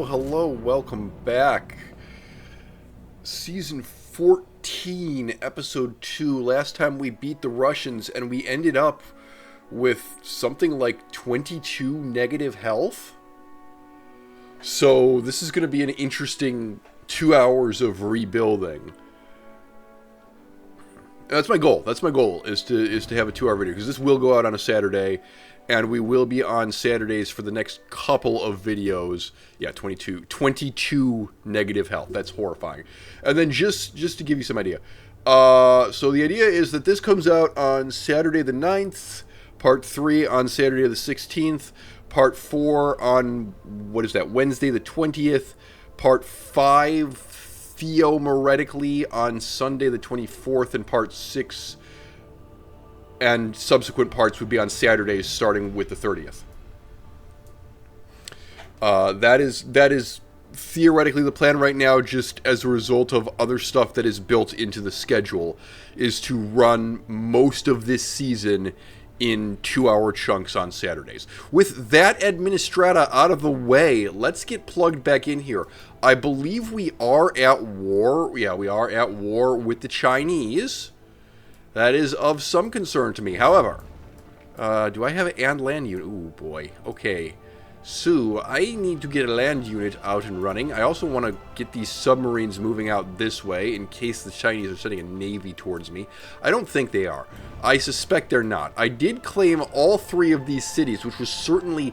hello, welcome back. Season 14, Episode 2. Last time we beat the Russians and we ended up with something like 22 negative health. So this is going to be an interesting 2 hours of rebuilding. That's my goal. That's my goal, is to have a 2-hour video, because this will go out on a Saturday, and we will be on Saturdays for the next couple of videos. Yeah, 22 negative health. That's horrifying. And then just to give you some idea. So the idea is that this comes out on Saturday the 9th, Part 3 on Saturday the 16th, Part 4 on, Wednesday the 20th, Part 5 theoretically on Sunday the 24th, and Part 6 and subsequent parts would be on Saturdays starting with the 30th. That is theoretically the plan right now, just as a result of other stuff that is built into the schedule, is to run most of this season in 2-hour chunks on Saturdays. With that administrata out of the way, let's get plugged back in here. I believe we are at war. Yeah, we are at war with the Chinese. That is of some concern to me. However, do I have an and land unit? Ooh, boy. Okay. So, I need to get a land unit out and running. I also want to get these submarines moving out this way in case the Chinese are sending a navy towards me. I don't think they are. I suspect they're not. I did claim all 3 of these cities, which was certainly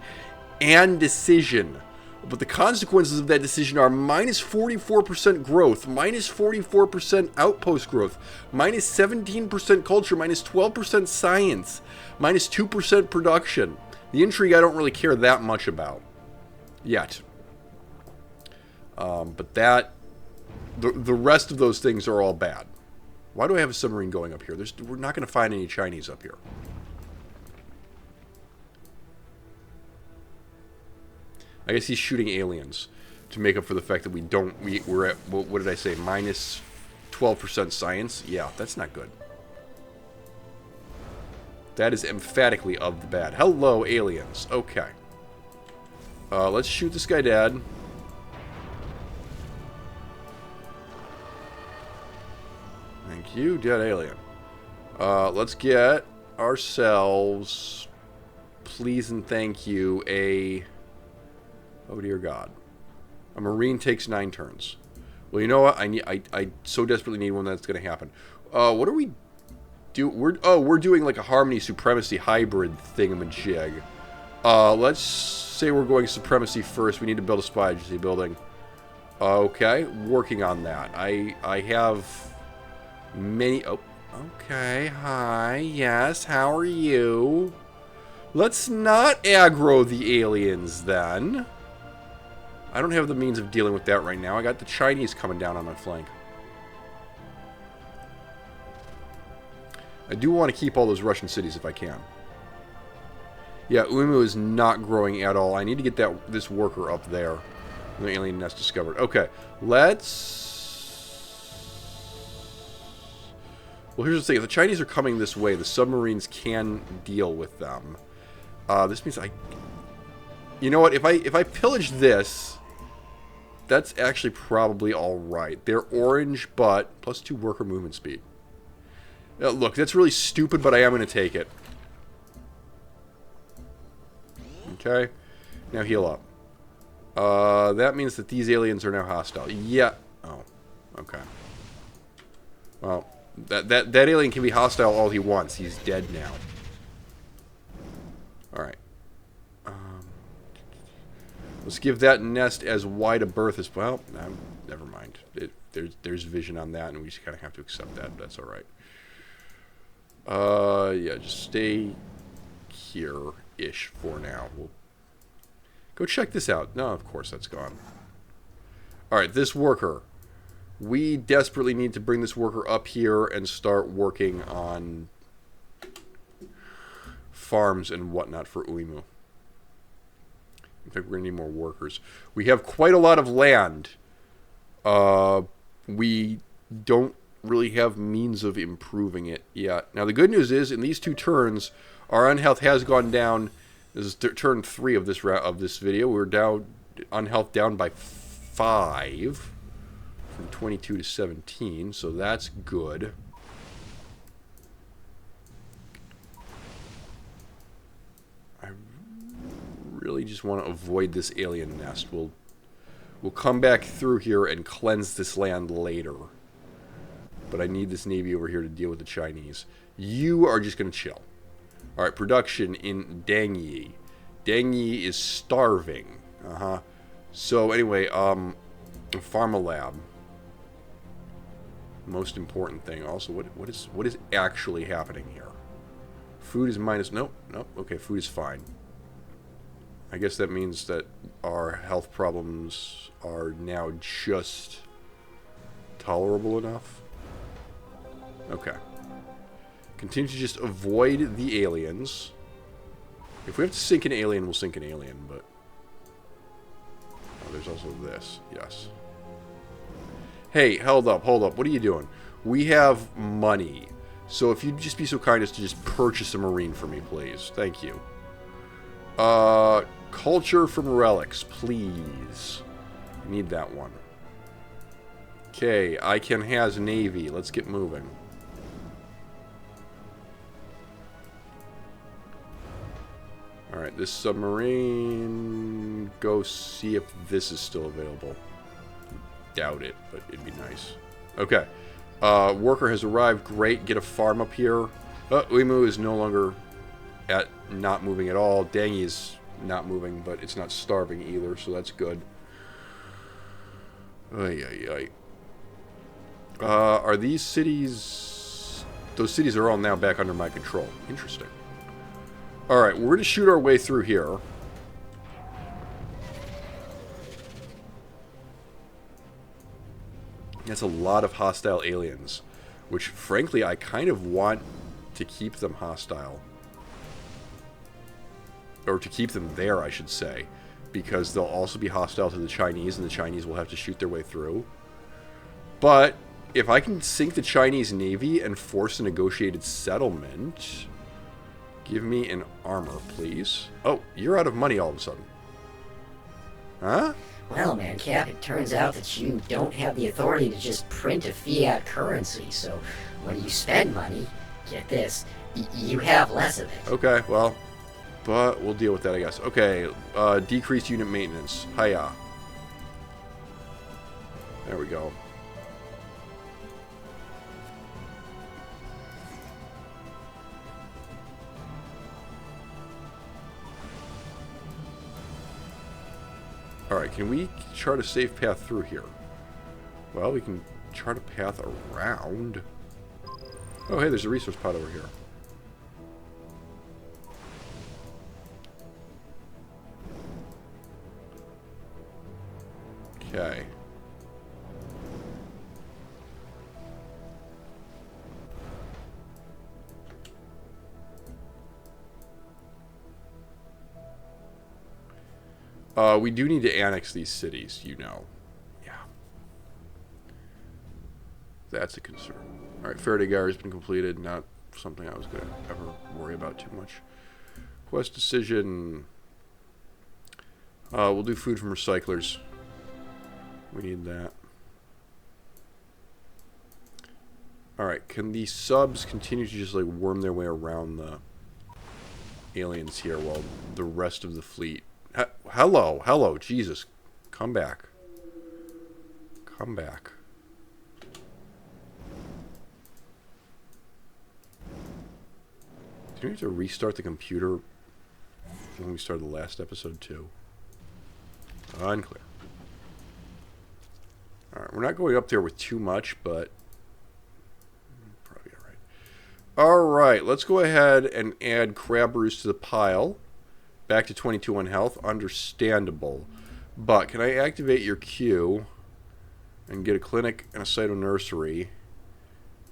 an decision. But the consequences of that decision are minus 44% growth, minus 44% outpost growth, minus 17% culture, minus 12% science, minus 2% production. The intrigue I don't really care that much about yet. But the rest of those things are all bad. Why do I have a submarine going up here? We're not going to find any Chinese up here. I guess he's shooting aliens to make up for the fact that we're at, what did I say, minus 12% science? Yeah, that's not good. That is emphatically of the bad. Hello, aliens. Okay. Let's shoot this guy dead. Thank you, dead alien. Let's get ourselves, please and thank you, oh dear God. A Marine takes 9 turns. Well, you know what? I so desperately need one that's going to happen. What are we we're doing like a Harmony Supremacy hybrid thingamajig. Let's say we're going Supremacy first. We need to build a spy agency building. Okay, working on that. I have many. Oh, okay. Hi. Yes. How are you? Let's not aggro the aliens then. I don't have the means of dealing with that right now. I got the Chinese coming down on my flank. I do want to keep all those Russian cities if I can. Yeah, Uimu is not growing at all. I need to get this worker up there. The alien nest discovered. Okay, let's... Well, here's the thing. If the Chinese are coming this way, the submarines can deal with them. This means you know what? If I pillage this, that's actually probably all right. They're orange, but plus 2 worker movement speed. Look, that's really stupid, but I am going to take it. Okay. Now heal up. That means that these aliens are now hostile. Yeah. Oh. Okay. Well, that alien can be hostile all he wants. He's dead now. Alright. Let's give that nest as wide a berth as... Well, never mind. There's vision on that, and we just kind of have to accept that. That's alright. Yeah, just stay here-ish for now. We'll go check this out. No, of course that's gone. Alright, this worker. We desperately need to bring this worker up here and start working on farms and whatnot for Uimu. In fact, we're going to need more workers. We have quite a lot of land. We don't really have means of improving it yet. Now, the good news is, in these 2 turns, our unhealth has gone down. This is turn 3 of this video. We're down unhealth down by 5 from 22 to 17, so that's good. I really just want to avoid this alien nest. We'll come back through here and cleanse this land later. But I need this navy over here to deal with the Chinese. You are just going to chill. Alright, production in Dangyi. Dangyi is starving. So anyway, Pharma Lab. Most important thing. Also, what is actually happening here? Food is minus... Nope. Okay, food is fine. I guess that means that our health problems are now just tolerable enough. Okay. Continue to just avoid the aliens. If we have to sink an alien, we'll sink an alien, but... Oh, there's also this. Yes. Hey, hold up. What are you doing? We have money. So if you'd just be so kind as to just purchase a marine for me, please. Thank you. Culture from relics, please. I need that one. Okay, Icon has navy. Let's get moving. Alright, this submarine... Go see if this is still available. Doubt it, but it'd be nice. Okay. Worker has arrived. Great. Get a farm up here. Uemu is no longer at not moving at all. Dangyi is not moving, but it's not starving either, so that's good. Are these cities... Those cities are all now back under my control. Interesting. Alright, we're going to shoot our way through here. That's a lot of hostile aliens, which, frankly, I kind of want to keep them hostile. Or to keep them there, I should say. Because they'll also be hostile to the Chinese, and the Chinese will have to shoot their way through. But if I can sink the Chinese Navy and force a negotiated settlement... Give me an armor, please. Oh, you're out of money all of a sudden. Huh? Well, man, Cap, it turns out that you don't have the authority to just print a fiat currency, so when you spend money, get this, you have less of it. Okay, well, but we'll deal with that, I guess. Okay, decreased unit maintenance. Hiya. There we go. Alright, can we chart a safe path through here? Well, we can chart a path around. Oh, hey, there's a resource pod over here. Okay. We do need to annex these cities, you know. Yeah. That's a concern. Alright, Faraday Gyre has been completed. Not something I was going to ever worry about too much. Quest decision. We'll do food from recyclers. We need that. Alright, can these subs continue to just like worm their way around the aliens here while the rest of the fleet... Hello, Jesus. Come back. Come back. Do we have to restart the computer when we started the last episode too? Unclear. Alright, we're not going up there with too much, but probably alright. Alright, let's go ahead and add Crab Roost to the pile. Back to 22 on health. Understandable. But can I activate your queue and get a clinic and a cyto nursery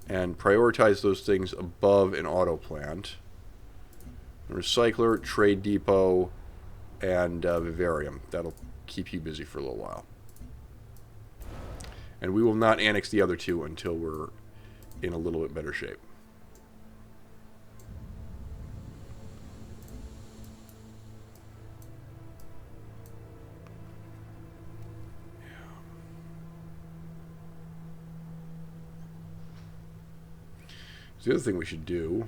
and prioritize those things above an auto plant? A recycler, trade depot, and vivarium. That'll keep you busy for a little while. And we will not annex the other two until we're in a little bit better shape. So the other thing we should do...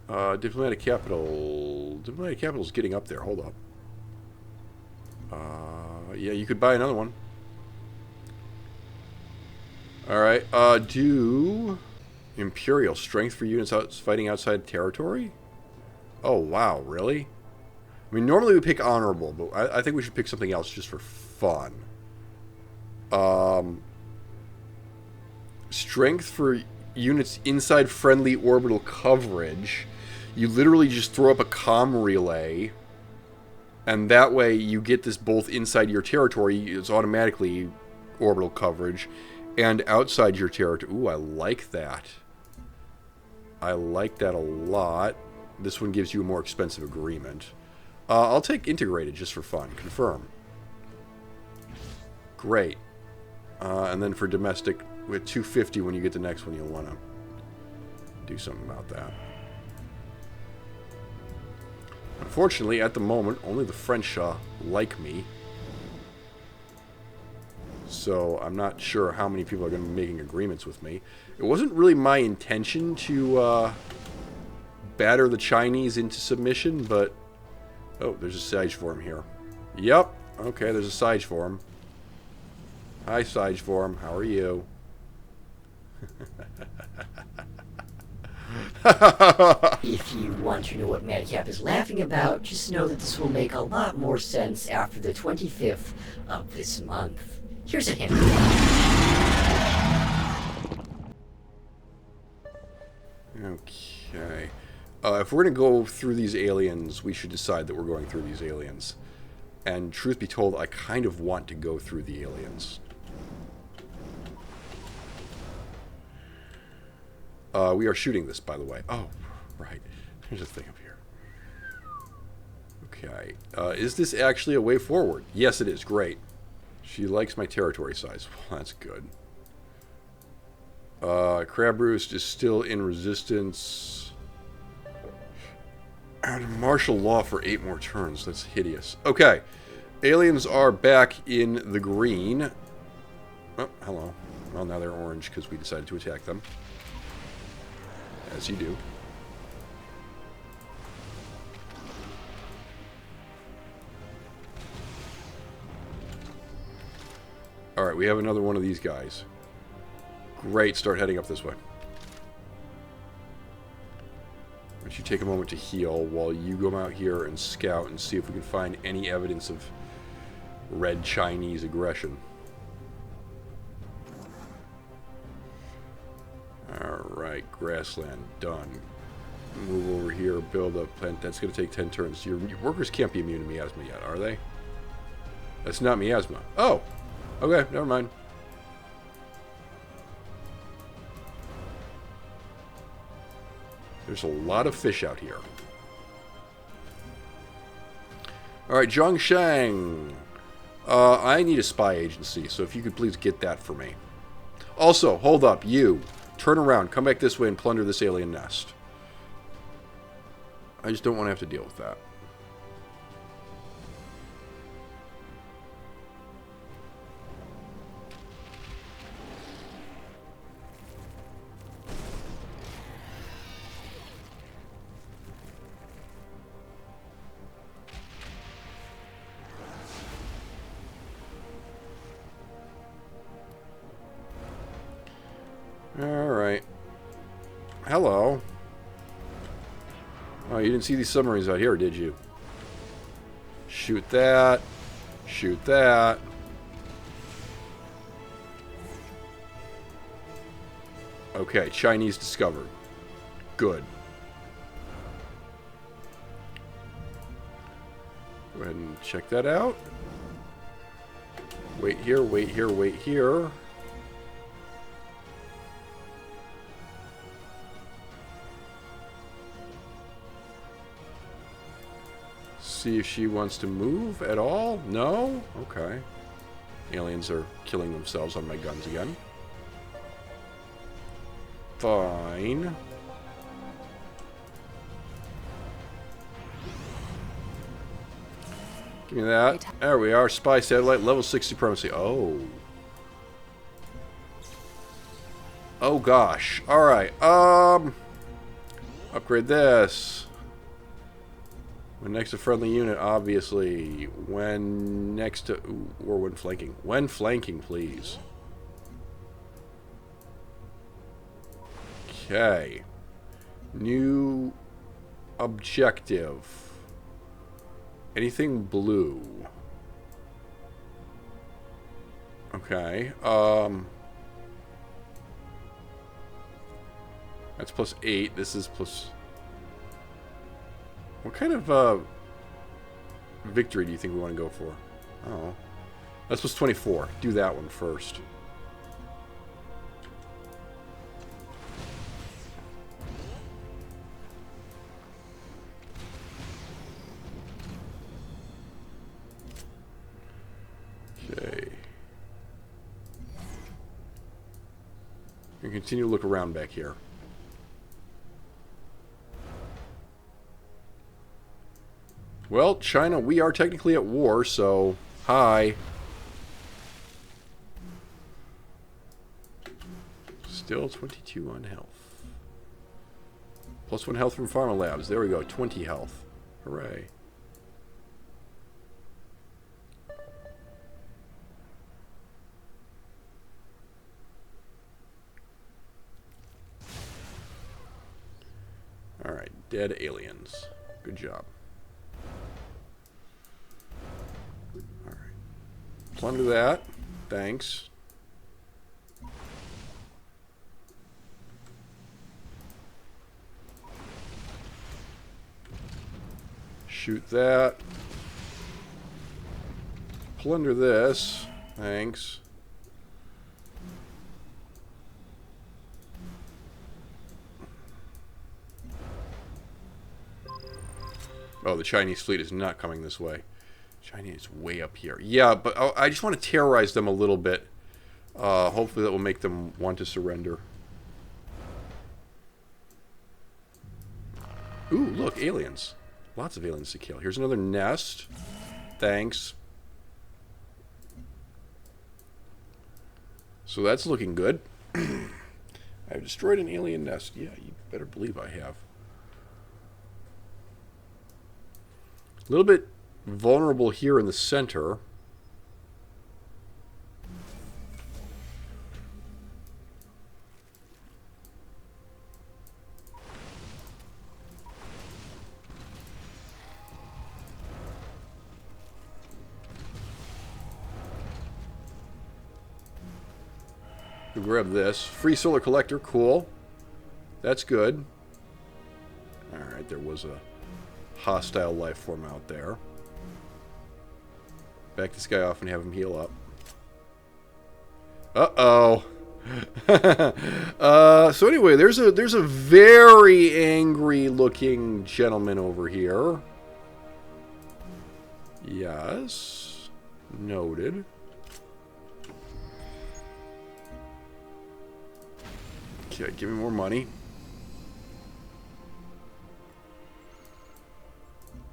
Diplomatic capital... Diplomatic capital is getting up there. Hold up. Yeah, you could buy another one. Alright, do... Imperial. Strength for units fighting outside territory? Oh, wow, really? I mean, normally we pick honorable, but I think we should pick something else just for fun. Strength for units inside friendly orbital coverage. You literally just throw up a comm relay, and that way you get this both inside your territory, it's automatically orbital coverage, and outside your territory. Ooh, I like that. I like that a lot. This one gives you a more expensive agreement. I'll take integrated just for fun. Confirm. Great. And then for domestic, with 250 when you get the next one, you'll want to do something about that. Unfortunately, at the moment, only the French like me. So I'm not sure how many people are going to be making agreements with me. It wasn't really my intention to batter the Chinese into submission, but... Oh, there's a siege form here. Yep. Okay, there's a siege form. Hi, siege form. How are you? If you want to know what Madcap is laughing about, just know that this will make a lot more sense after the 25th of this month. Here's a hint. Okay. If we're going to go through these aliens, we should decide that we're going through these aliens. And truth be told, I kind of want to go through the aliens. We are shooting this, by the way. Oh, right. There's a thing up here. Okay. Is this actually a way forward? Yes, it is. Great. She likes my territory size. Well, that's good. Crab Roost is still in resistance. And martial law for 8 more turns. That's hideous. Okay. Aliens are back in the green. Oh, hello. Well, now they're orange because we decided to attack them. As you do. Alright, we have another one of these guys. Great, start heading up this way. Why don't you take a moment to heal while you go out here and scout and see if we can find any evidence of red Chinese aggression. Alright, grassland, done. Move over here, build up, plant. That's going to take 10 turns. Your workers can't be immune to miasma yet, are they? That's not miasma. Oh! Okay, never mind. There's a lot of fish out here. Alright, Zhongshan. I need a spy agency, so if you could please get that for me. Also, hold up, you. Turn around, come back this way and plunder this alien nest. I just don't want to have to deal with that. Alright. Hello. Oh, you didn't see these submarines out here, did you? Shoot that. Shoot that. Okay, Chinese discovered. Good. Go ahead and check that out. Wait here, wait here, wait here. See if she wants to move at all? No? Okay. Aliens are killing themselves on my guns again. Fine. Give me that. There we are. Spy satellite, level 6 supremacy. Oh. Oh gosh. Alright. Upgrade this. When next to friendly unit, obviously. When next to... Ooh, or when flanking. When flanking, please. Okay. New objective. Anything blue. Okay. That's +8. This is plus... What kind of victory do you think we want to go for? Oh. That's +24. Do that one first. Okay. And continue to look around back here. Well, China, we are technically at war, so hi. Still 22 on health. +1 health from Pharma Labs. There we go, 20 health. Hooray. Alright, dead aliens. Good job. Alright. Plunder that. Thanks. Shoot that. Plunder this. Thanks. Oh, the Chinese fleet is not coming this way. China is way up here. Yeah, but I just want to terrorize them a little bit. Hopefully that will make them want to surrender. Ooh, look, aliens. Lots of aliens to kill. Here's another nest. Thanks. So that's looking good. I've destroyed an alien nest. Yeah, you better believe I have. A little bit vulnerable here in the center. We'll grab this. Free solar collector. Cool. That's good. Alright, there was a hostile life form out there. Back this guy off and have him heal up. Uh-oh. So anyway, there's a very angry looking gentleman over here. Yes. Noted. Okay, give me more money.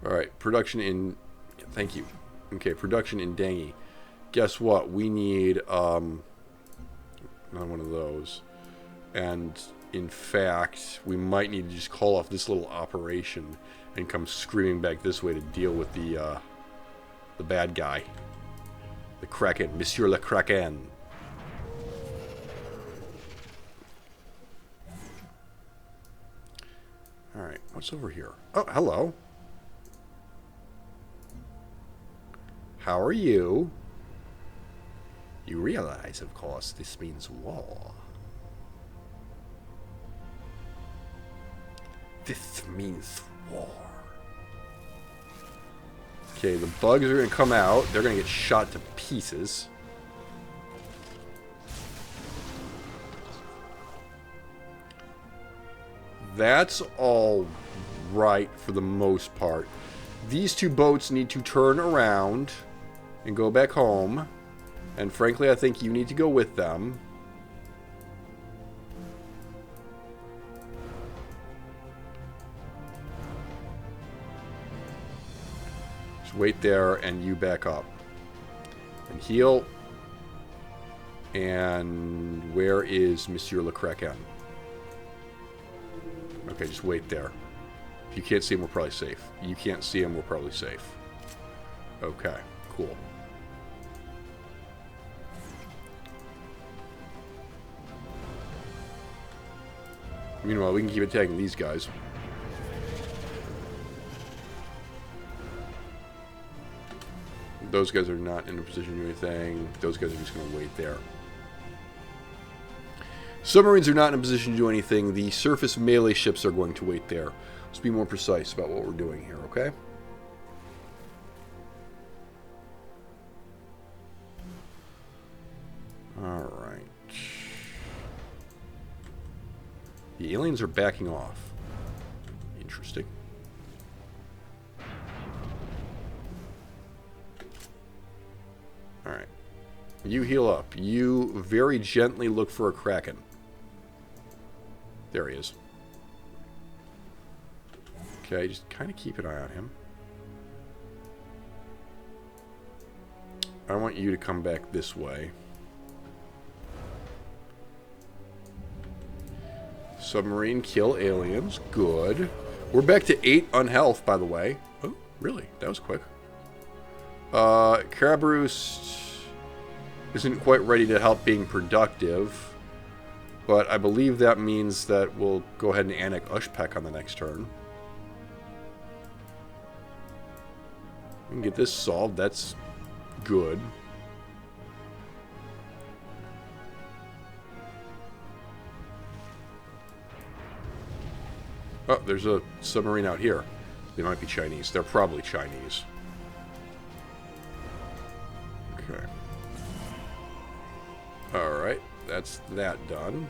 Alright, production in... Thank you. Okay, production in Dengi. Guess what? We need, another one of those. And, in fact, we might need to just call off this little operation and come screaming back this way to deal with the bad guy. The Kraken. Monsieur le Kraken. Alright, what's over here? Oh, hello. How are you? You realize, of course, this means war. This means war. Okay, the bugs are going to come out. They're going to get shot to pieces. That's all right for the most part. These two boats need to turn around and go back home. And frankly, I think you need to go with them. Just wait there and you back up. And heal. And where is Monsieur Le Kraken? Okay, just wait there. If you can't see him, we're probably safe. You can't see him, we're probably safe. Okay, cool. Meanwhile, we can keep attacking these guys. Those guys are not in a position to do anything. Those guys are just going to wait there. Submarines are not in a position to do anything. The surface melee ships are going to wait there. Let's be more precise about what we're doing here, okay? Alright. The aliens are backing off. Interesting. Alright. You heal up. You very gently look for a Kraken. There he is. Okay, just kind of keep an eye on him. I want you to come back this way. Submarine, kill aliens. Good. We're back to 8 unhealth, by the way. Oh, really? That was quick. Karabaroost isn't quite ready to help being productive. But I believe that means that we'll go ahead and annex Ushpek on the next turn. We can get this solved. That's good. Oh, there's a submarine out here. They might be Chinese. They're probably Chinese. Okay. Alright. That's that done.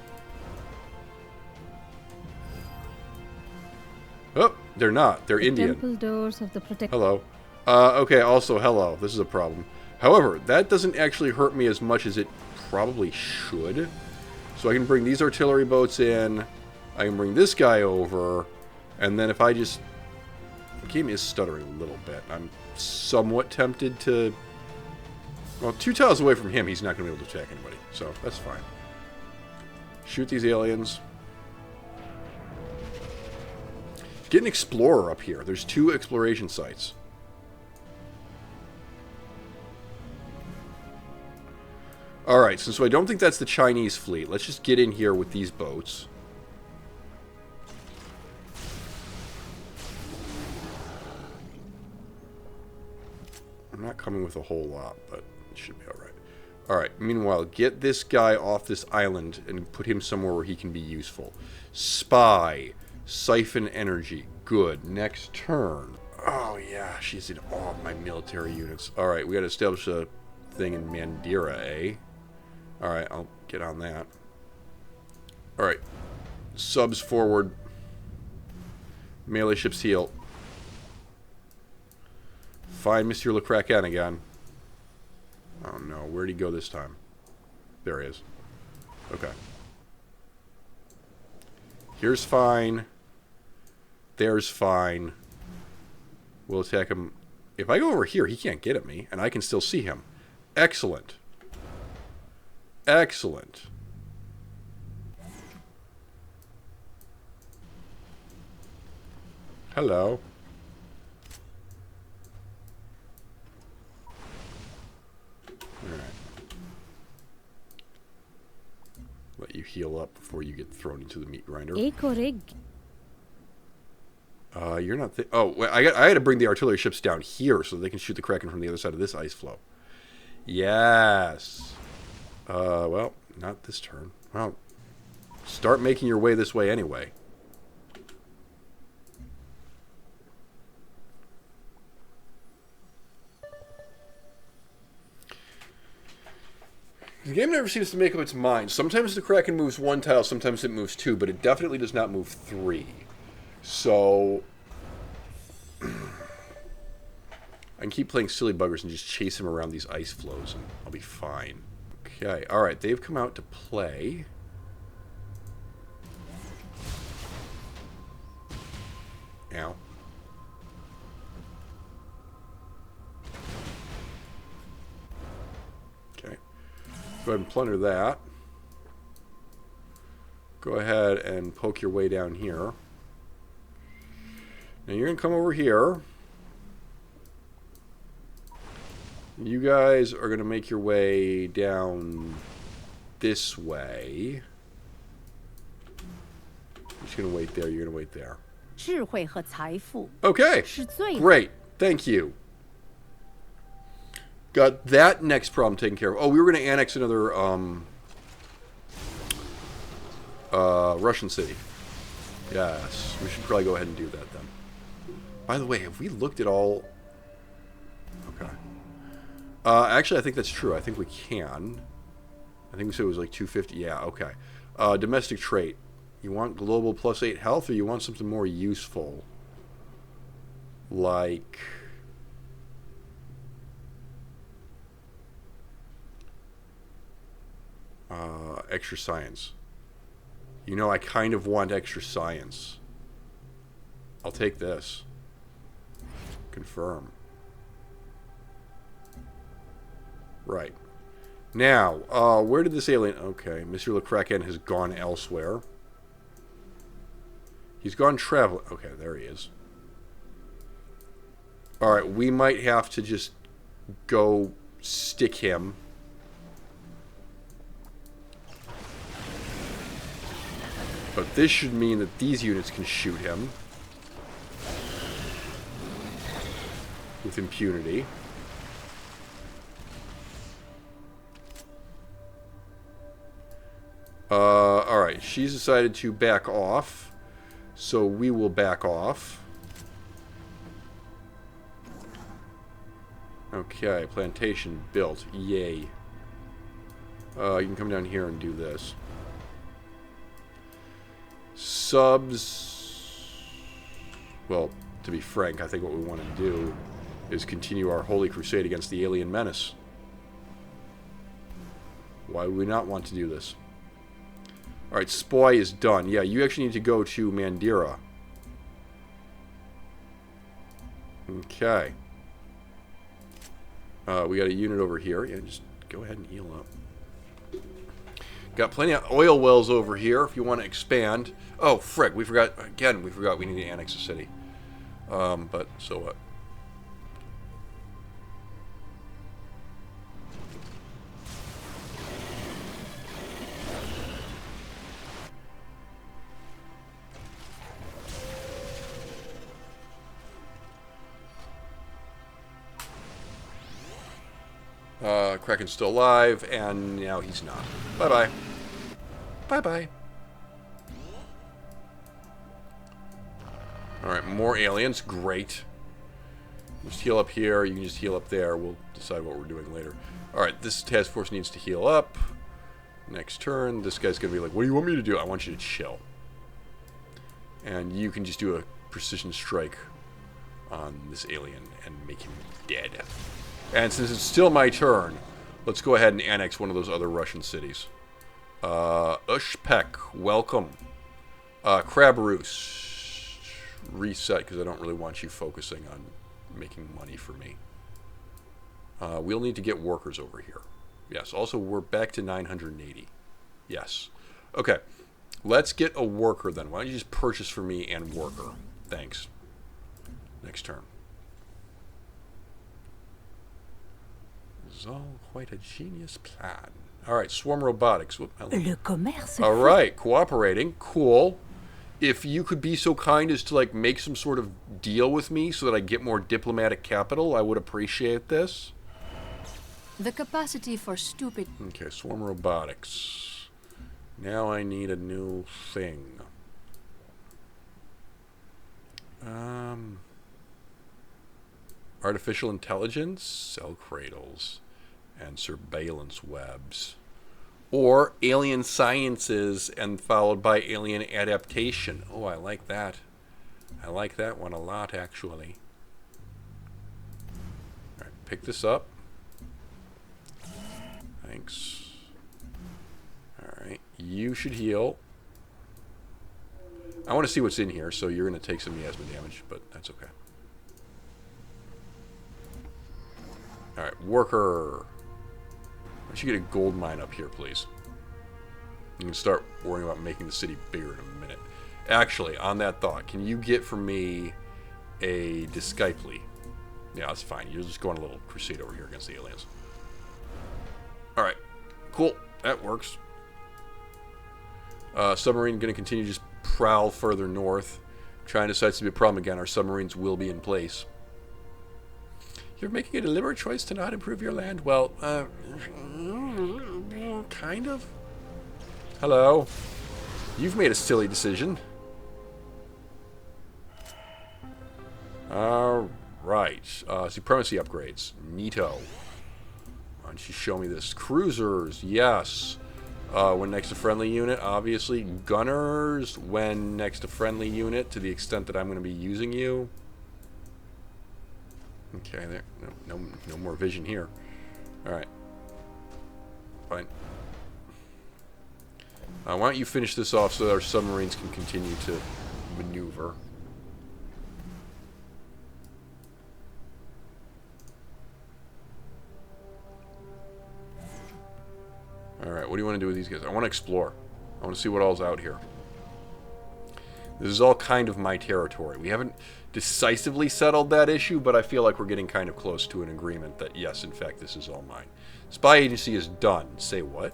Oh, they're not. They're Indian. Temple doors of the Hello. Okay, also, hello. This is a problem. However, that doesn't actually hurt me as much as it probably should. So I can bring these artillery boats in. I can bring this guy over. And then if I just... The game is stuttering a little bit. I'm somewhat tempted to... Well, 2 tiles away from him, he's not going to be able to attack anybody. So, that's fine. Shoot these aliens. Get an explorer up here. There's 2 exploration sites. Alright, so I don't think that's the Chinese fleet. Let's just get in here with these boats. I'm not coming with a whole lot, but it should be alright. Alright, meanwhile, get this guy off this island and put him somewhere where he can be useful. Spy. Siphon energy. Good. Next turn. Oh, yeah, she's in all of my military units. Alright, we gotta establish a thing in Mandira, eh? Alright, I'll get on that. Alright. Subs forward. Melee ships heal. Find Monsieur Le Kraken again. Oh no, where'd he go this time? There he is. Okay. Here's fine. There's fine. We'll attack him. If I go over here, he can't get at me, and I can still see him. Excellent. Excellent. Hello. Alright. Let you heal up before you get thrown into the meat grinder. You're not... Oh, well, I had to bring the artillery ships down here so they can shoot the Kraken from the other side of this ice floe. Yes. Well, not this turn. Well, start making your way this way anyway. The game never seems to make up its mind. Sometimes the Kraken moves 1 tile, sometimes it moves 2, but it definitely does not move 3. So... I can keep playing silly buggers and just chase him around these ice floes, and I'll be fine. Okay, alright, they've come out to play. Ow. Okay. Go ahead and plunder that. Go ahead and poke your way down here. Now you're going to come over here. You guys are going to make your way down this way. I'm just going to wait there. You're going to wait there. 智慧和财富 Okay. 是最 Great. Thank you. Got that next problem taken care of. Oh, we were going to annex another Russian city. Yes. We should probably go ahead and do that then. By the way, have we looked at all... Okay. Actually, I think that's true. I think we can. I think we said it was like 250. Yeah, okay. Domestic trait. You want global +8 health, or you want something more useful? Like... extra science. You know, I kind of want extra science. I'll take this. Confirm. Right. Now, where did this alien... Okay, Monsieur Le Kraken has gone elsewhere. He's gone travel... Okay, there he is. Alright, we might have to just go stick him. But this should mean that these units can shoot him with impunity. Alright, she's decided to back off, so we will back off. Okay, plantation built. Yay. You can come down here and do this. Subs... Well, to be frank, I think what we want to do is continue our holy crusade against the alien menace. Why would we not want to do this? Alright, Spoy is done. Yeah, you actually need to go to Mandira. Okay. We got a unit over here. Yeah, just go ahead and heal up. Got plenty of oil wells over here if you want to expand. Oh, frick, we forgot. Again, we forgot we need to annex a city. But, so what? Kraken's still alive, and now he's not. Bye-bye. Bye-bye. Alright, more aliens. Great. Just heal up here. You can just heal up there. We'll decide what we're doing later. Alright, this task force needs to heal up. Next turn, this guy's going to be like, what do you want me to do? I want you to chill. And you can just do a precision strike on this alien and make him dead. And since it's still my turn, let's go ahead and annex one of those other Russian cities. Ushpek, welcome. Krabarus, reset, because I don't really want you focusing on making money for me. We'll need to get workers over here. Yes, also we're back to 980. Yes. Okay, let's get a worker then. Why don't you just purchase for me and worker? Thanks. Next turn. This is all quite a genius plan. Alright, Swarm Robotics. Whoop, Le commerce. alright, cooperating. Cool. If you could be so kind as to, like, make some sort of deal with me so that I get more diplomatic capital, I would appreciate this. The capacity for stupid... Okay, Swarm Robotics. Now I need a new thing. Artificial intelligence, cell cradles, and surveillance webs. Or alien sciences and followed by alien adaptation. Oh, I like that. I like that one a lot, actually. Alright, pick this up. Thanks. Alright, you should heal. I want to see what's in here, so you're going to take some miasma damage, but that's okay. Alright, worker. I should get a gold mine up here, please. You can start worrying about making the city bigger in a minute. Actually, on that thought, can you get for me a Disciply? Yeah, that's fine. You're just going a little crusade over here against the aliens. Alright. Cool. That works. Submarine going to continue to just prowl further north. China decides to be a problem again. Our submarines will be in place. You're making a deliberate choice to not improve your land? Well, kind of. Hello. You've made a silly decision. Alright. Supremacy upgrades. Neato. Why don't you show me this? Cruisers. Yes. When next to friendly unit, obviously. Gunners, when next to friendly unit, to the extent that I'm going to be using you. Okay, there. No more vision here. Alright. Fine. Why don't you finish this off so that our submarines can continue to maneuver. Alright, what do you want to do with these guys? I want to explore. I want to see what all's out here. This is all kind of my territory. We haven't decisively settled that issue, but I feel like we're getting kind of close to an agreement that, yes, in fact, this is all mine. Spy agency is done. Say what?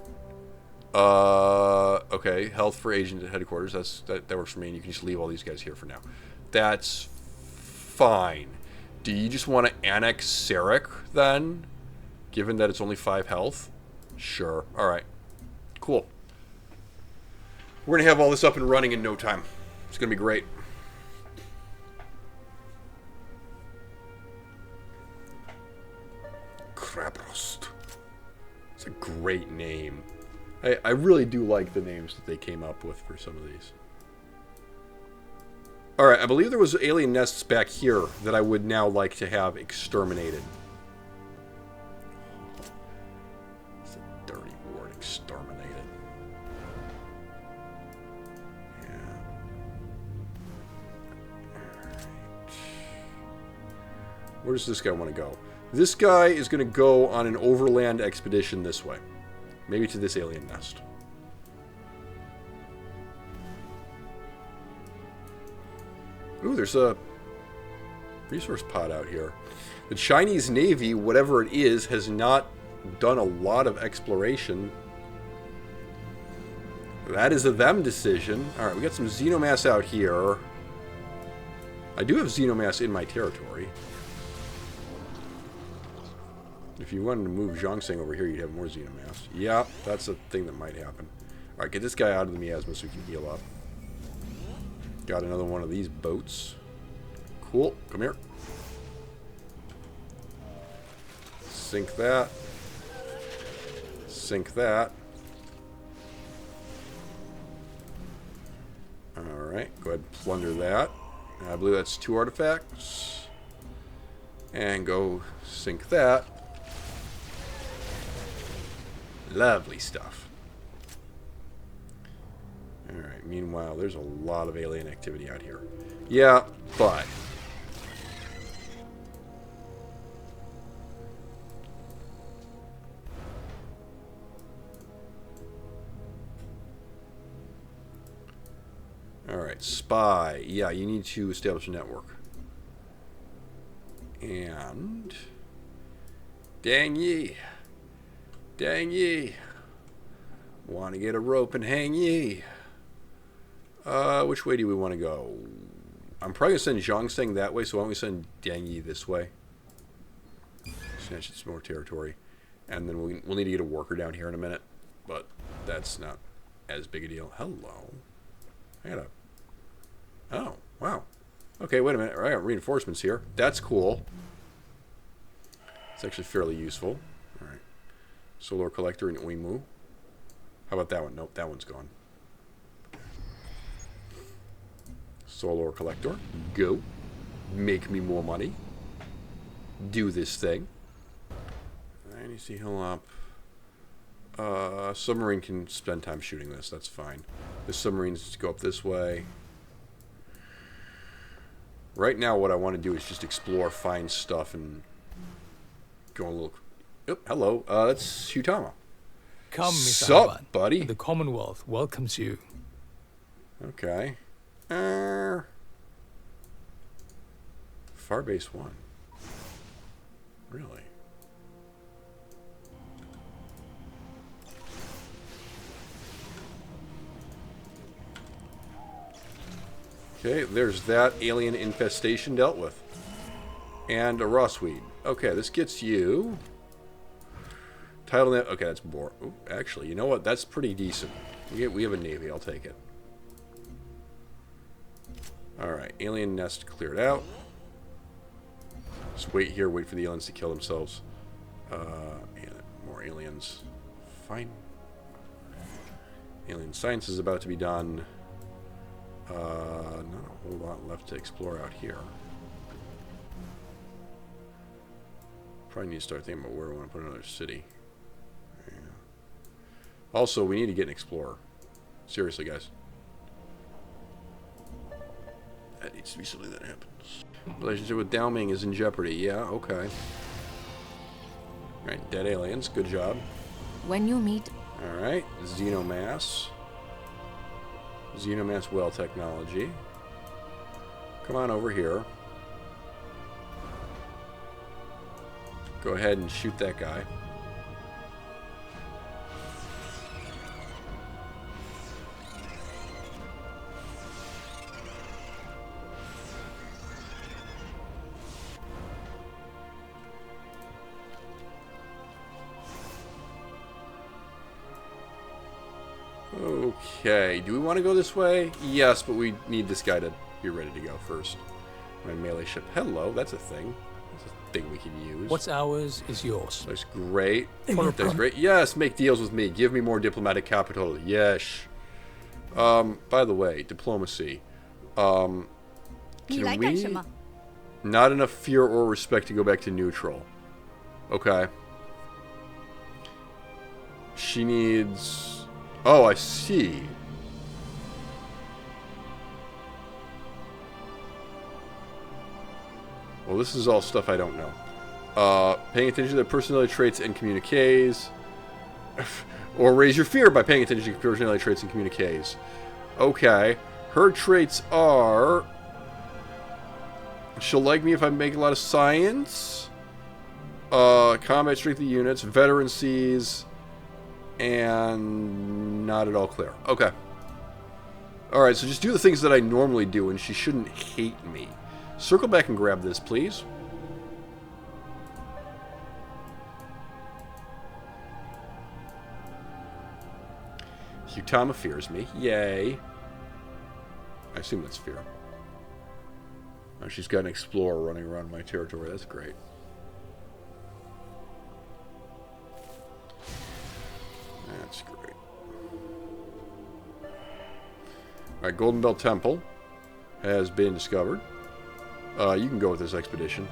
Okay. Health for agent at headquarters. That works for me, and you can just leave all these guys here for now. That's fine. Do you just want to annex Sarek, then? Given that it's only 5 health? Sure. Alright. Cool. We're going to have all this up and running in no time. It's going to be great. Krabrost. It's a great name. I really do like the names that they came up with for some of these. Alright, I believe there was alien nests back here that I would now like to have exterminated. It's a dirty word, exterminated. Yeah. Alright. Where does this guy want to go? This guy is going to go on an overland expedition this way. Maybe to this alien nest. Ooh, there's a resource pod out here. The Chinese Navy, whatever it is, has not done a lot of exploration. That is a them decision. Alright, we got some Xenomass out here. I do have Xenomass in my territory. If you wanted to move Zhongseng over here, you'd have more Xenomass. Yeah, that's a thing that might happen. Alright, get this guy out of the miasma so we can heal up. Got another one of these boats. Cool. Come here. Sink that. Sink that. Alright, go ahead and plunder that. I believe that's 2 artifacts. And go sink that. Lovely stuff. Alright, meanwhile, there's a lot of alien activity out here. Yeah, but... Alright, spy. Yeah, you need to establish a network. And... Dang ye. Dang ye. Want to get a rope and hang ye. Which way do we want to go? I'm probably going to send Zhongseng that way, so why don't we send Dang Yi this way? Snatch some more territory. And then we'll need to get a worker down here in a minute. But that's not as big a deal. Hello. I got a... Oh, wow. Okay, wait a minute. I got reinforcements here. That's cool. It's actually fairly useful. Alright. Solar Collector and Uimu. How about that one? Nope, that one's gone. Solar Collector. Go. Make me more money. Do this thing. I need to see heal up. Submarine can spend time shooting this. That's fine. The submarine needs to go up this way. Right now, what I want to do is just explore, find stuff, and go a little... Oh, hello. That's Hutama. Come, Mr. Sup, Harban. buddy? The Commonwealth welcomes you. Okay. Farbase 1. Really? Okay, there's that alien infestation dealt with. And a Rossweed. Okay, this gets you... Title net. Okay, that's more. Ooh, actually, you know what? That's pretty decent. We have a Navy. I'll take it. Alright, alien nest cleared out. Just wait here, wait for the aliens to kill themselves. More aliens. Fine. Alien science is about to be done. Not a whole lot left to explore out here. Probably need to start thinking about where we want to put another city. Yeah. Also, we need to get an explorer. Seriously, guys. That needs to be something that happens. Relationship with Dao Ming is in jeopardy. Yeah, okay. Alright, dead aliens. Good job. When you meet, Alright, Xenomass. Xenomass well technology. Come on over here. Go ahead and shoot that guy. Okay, do we want to go this way? Yes, but we need this guy to be ready to go first. My melee ship. Hello, that's a thing. That's a thing we can use. What's ours is yours. That's great. That's great. Yes, make deals with me. Give me more diplomatic capital. Yes. By the way, diplomacy. Can we... Not enough fear or respect to go back to neutral. Okay. She needs... Oh, I see. Well, this is all stuff I don't know. Paying attention to their personality traits and communiques. Or raise your fear by paying attention to personality traits and communiques. Okay. Her traits are... She'll like me if I make a lot of science. Combat strength of units. Veterancies. And not at all clear. Okay. Alright, so just do the things that I normally do, and she shouldn't hate me. Circle back and grab this, please. Hutama fears me. Yay. I assume that's fear. Oh, she's got an explorer running around my territory. That's great. That's great. Alright, Golden Bell Temple has been discovered. You can go with this expedition.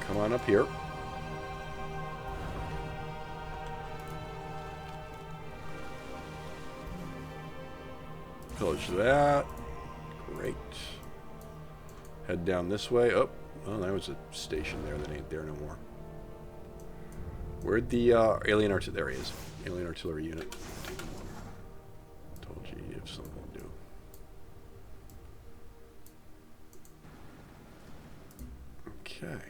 Come on up here. Pillage that. Great. Head down this way. Oh, there was a station there that ain't there no more. Where'd the alien artillery... There he is. Alien artillery unit. Told you you have something to do. Okay.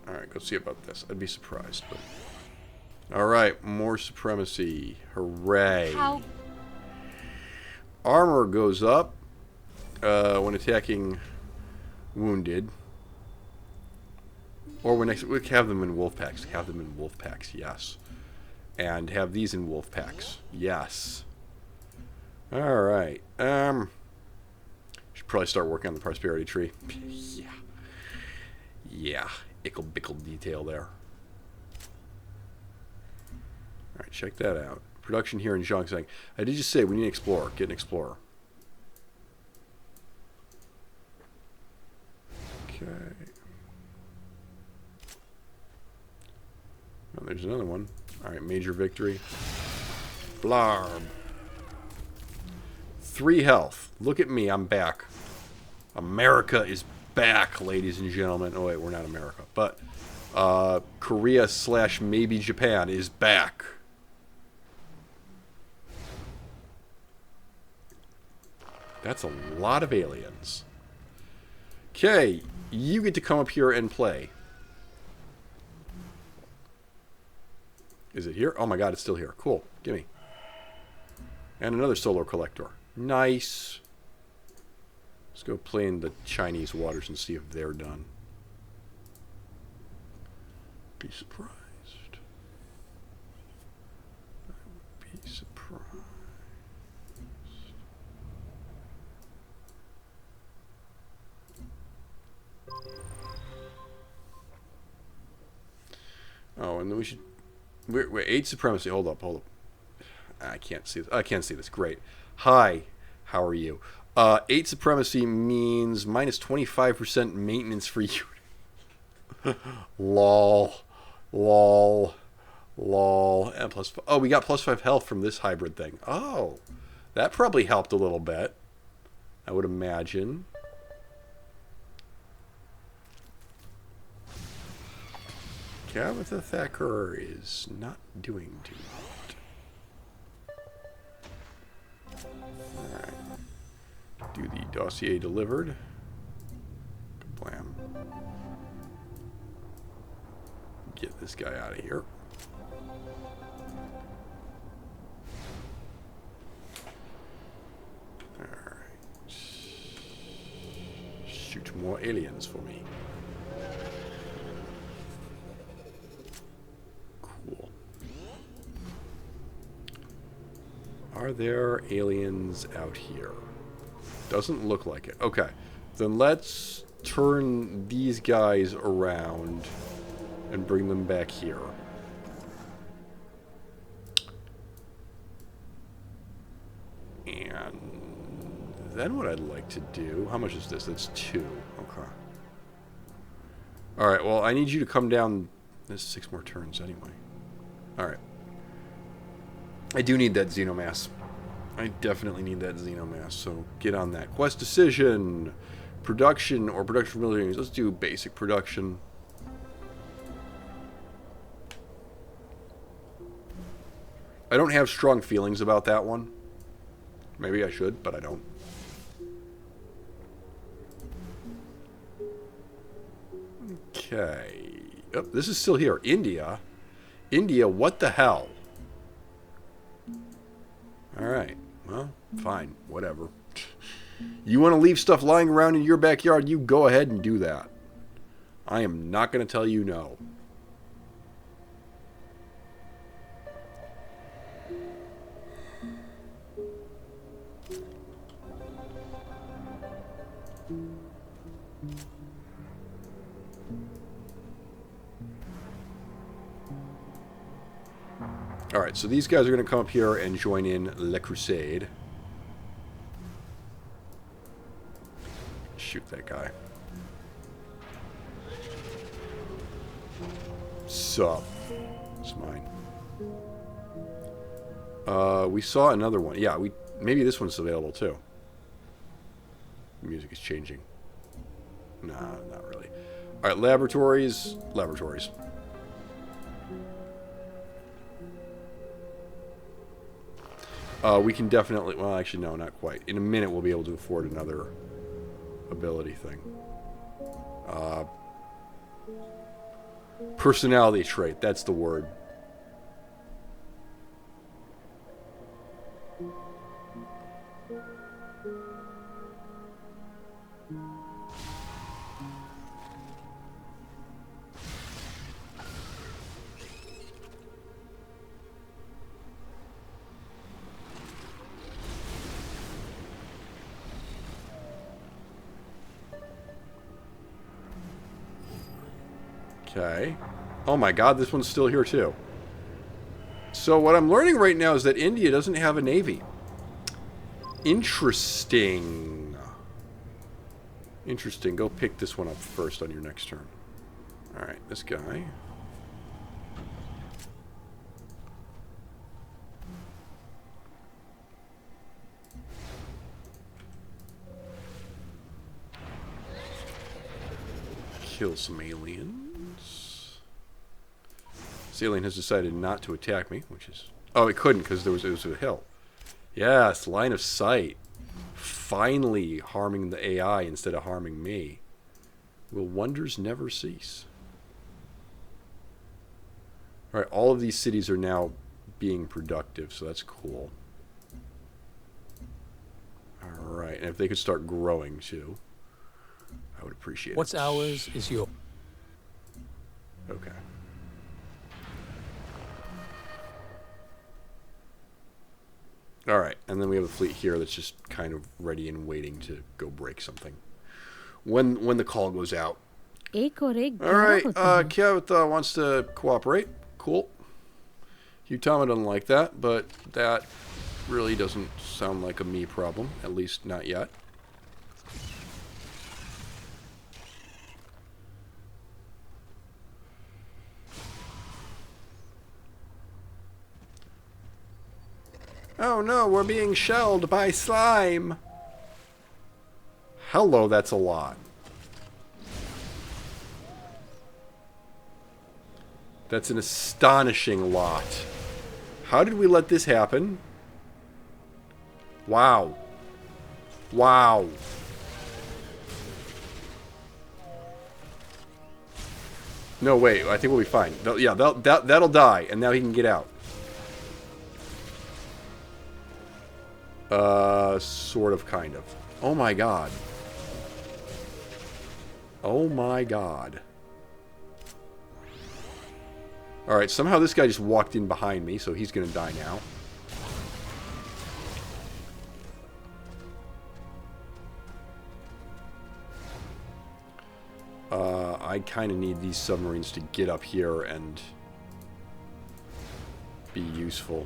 Alright, go see about this. I'd be surprised, but... Alright, more supremacy. Hooray. how Armor goes up when attacking wounded. Or when we have them in wolf packs. Have them in wolf packs, yes. And have these in wolf packs. Yes. Alright. Should probably start working on the prosperity tree. Yeah. Yeah. Ickle bickle detail there. Alright, check that out. Production here in Zhongshan. I did just say we need an explorer. Get an explorer. Okay. Oh, there's another one. Alright, major victory. Blarb. 3 health. Look at me, I'm back. America is back, ladies and gentlemen. Oh, wait, we're not America. But Korea / maybe Japan is back. That's a lot of aliens. Okay, you get to come up here and play. Is it here? Oh my god, it's still here. Cool. Gimme. And another solar collector. Nice. Let's go play in the Chinese waters and see if they're done. Be surprised. I would be surprised. Oh, and then we should... We're 8 supremacy. Hold up. I can't see this. I can't see this. Great. Hi. How are you? 8 supremacy means minus 25% maintenance for you. Lol. And plus... Oh, we got plus 5 health from this hybrid thing. Oh. That probably helped a little bit. I would imagine. Tabitha Thacker is not doing too hot. Alright. Do the dossier delivered. Blam. Get this guy out of here. Alright. Shoot more aliens for me. Are there aliens out here? Doesn't look like it. Okay. Then let's turn these guys around and bring them back here. And then what I'd like to do... How much is this? That's 2. Okay. Alright, well, I need you to come down... There's 6 more turns anyway. Alright. I do need that Xenomass. I definitely need that Xenomass, so get on that. Quest decision. Production or production militaries. Let's do basic production. I don't have strong feelings about that one. Maybe I should, but I don't. Okay. Oh, this is still here. India. India, what the hell? Alright. Well, fine. Whatever. You want to leave stuff lying around in your backyard, you go ahead and do that. I am not going to tell you no. Alright, so these guys are going to come up here and join in Le Crusade. Shoot that guy. Sup. It's mine. We saw another one. Yeah, maybe this one's available too. The music is changing. Nah, not really. Alright, laboratories. Laboratories. We can definitely... Well, actually, no, not quite. In a minute, we'll be able to afford another ability thing. Personality trait. That's the word. Okay. Oh my god, this one's still here too. So what I'm learning right now is that India doesn't have a navy. Interesting. Interesting. Go pick this one up first on your next turn. Alright, this guy. kill some aliens. This alien has decided not to attack me, which is... Oh, it couldn't because it was a hill. Yes, line of sight. Finally harming the AI instead of harming me. Will wonders never cease? Alright, all of these cities are now being productive, so that's cool. Alright, and if they could start growing too, I would appreciate it. What's ours is yours. Okay. Alright, and then we have a fleet here that's just kind of ready and waiting to go break something. When the call goes out. Alright, Kiavata wants to cooperate. Cool. Utama doesn't like that, but that really doesn't sound like a me problem. At least not yet. Oh no, we're being shelled by slime. Hello, that's a lot. That's an astonishing lot. How did we let this happen? Wow. Wow. No, wait, I think we'll be fine. Yeah, that'll die, and now he can get out. Sort of, kind of. Oh my god. Oh my god. Alright, somehow this guy just walked in behind me, so he's gonna die now. I kind of need these submarines to get up here and be useful.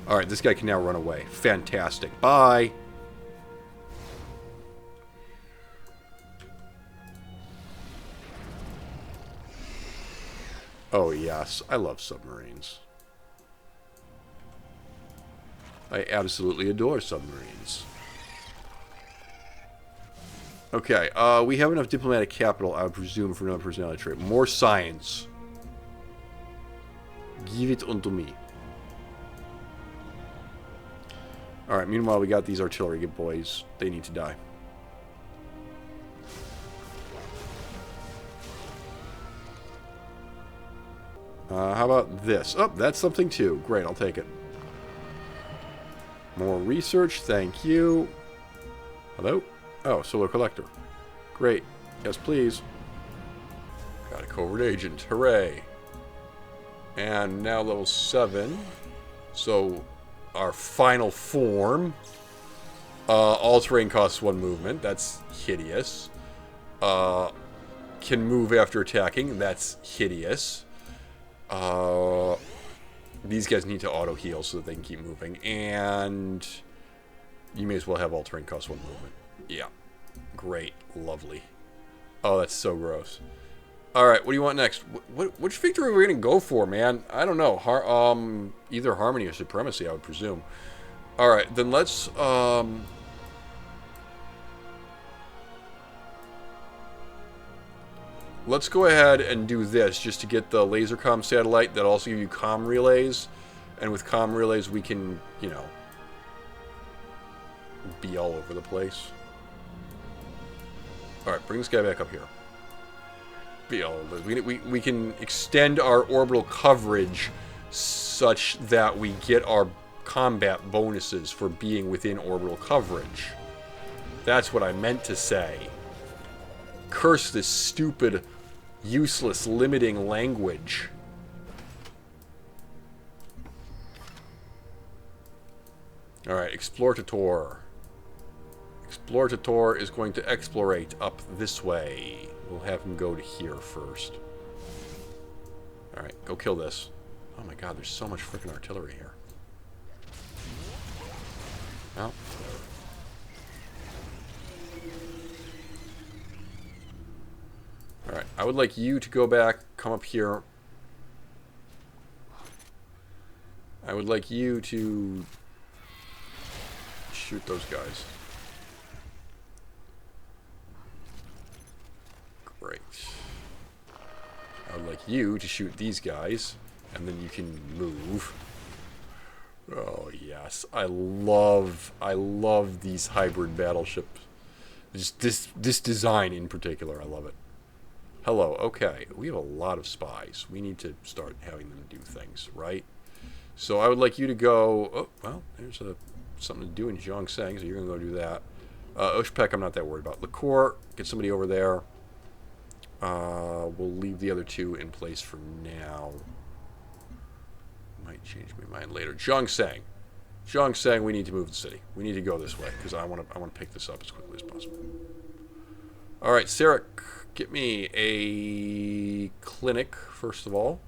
Alright, this guy can now run away. Fantastic. Bye! Oh yes, I love submarines. I absolutely adore submarines. Okay, we have enough diplomatic capital, I would presume, for another personality trait. More science. Give it unto me. Alright, meanwhile we got these artillery boys. They need to die. How about this? Oh, that's something too. Great, I'll take it. More research, thank you. Hello? Oh, solar collector. Great. Yes, please. Got a covert agent. Hooray. And now level 7. So, our final form. All terrain costs 1 movement. That's hideous. Can move after attacking. That's hideous. These guys need to auto heal so that they can keep moving. And you may as well have all terrain costs 1 movement. Yeah. Great. Lovely. Oh, that's so gross. Alright, what do you want next? Which victory are we going to go for, man? I don't know. Either Harmony or Supremacy, I would presume. Alright, then let's go ahead and do this just to get the laser comm satellite that also give you comm relays. And with comm relays, we can, you know, be all over the place. Alright, bring this guy back up here. Be all over. We can extend our orbital coverage such that we get our combat bonuses for being within orbital coverage. That's what I meant to say. Curse this stupid, useless, limiting language. Alright, Explorator. Explorator is going to explorate up this way. We'll have him go to here first. Alright, go kill this. Oh my god, there's so much freaking artillery here. Well, alright, I would like you to go back, come up here. I would like you to shoot those guys. Right. I would like you to shoot these guys, and then you can move. Oh yes, I love these hybrid battleships. Just this design in particular, I love it. Hello. Okay, we have a lot of spies. We need to start having them do things, right? So I would like you to go. Oh well, there's something to do in Zhongseng, so you're gonna go do that. Oshpek, I'm not that worried about. Liquor, get somebody over there. We'll leave the other two in place for now. Might change my mind later. Zhongseng. Zhongseng, we need to move the city. We need to go this way, because I want to pick this up as quickly as possible. Alright, Sarek, get me a clinic, first of all.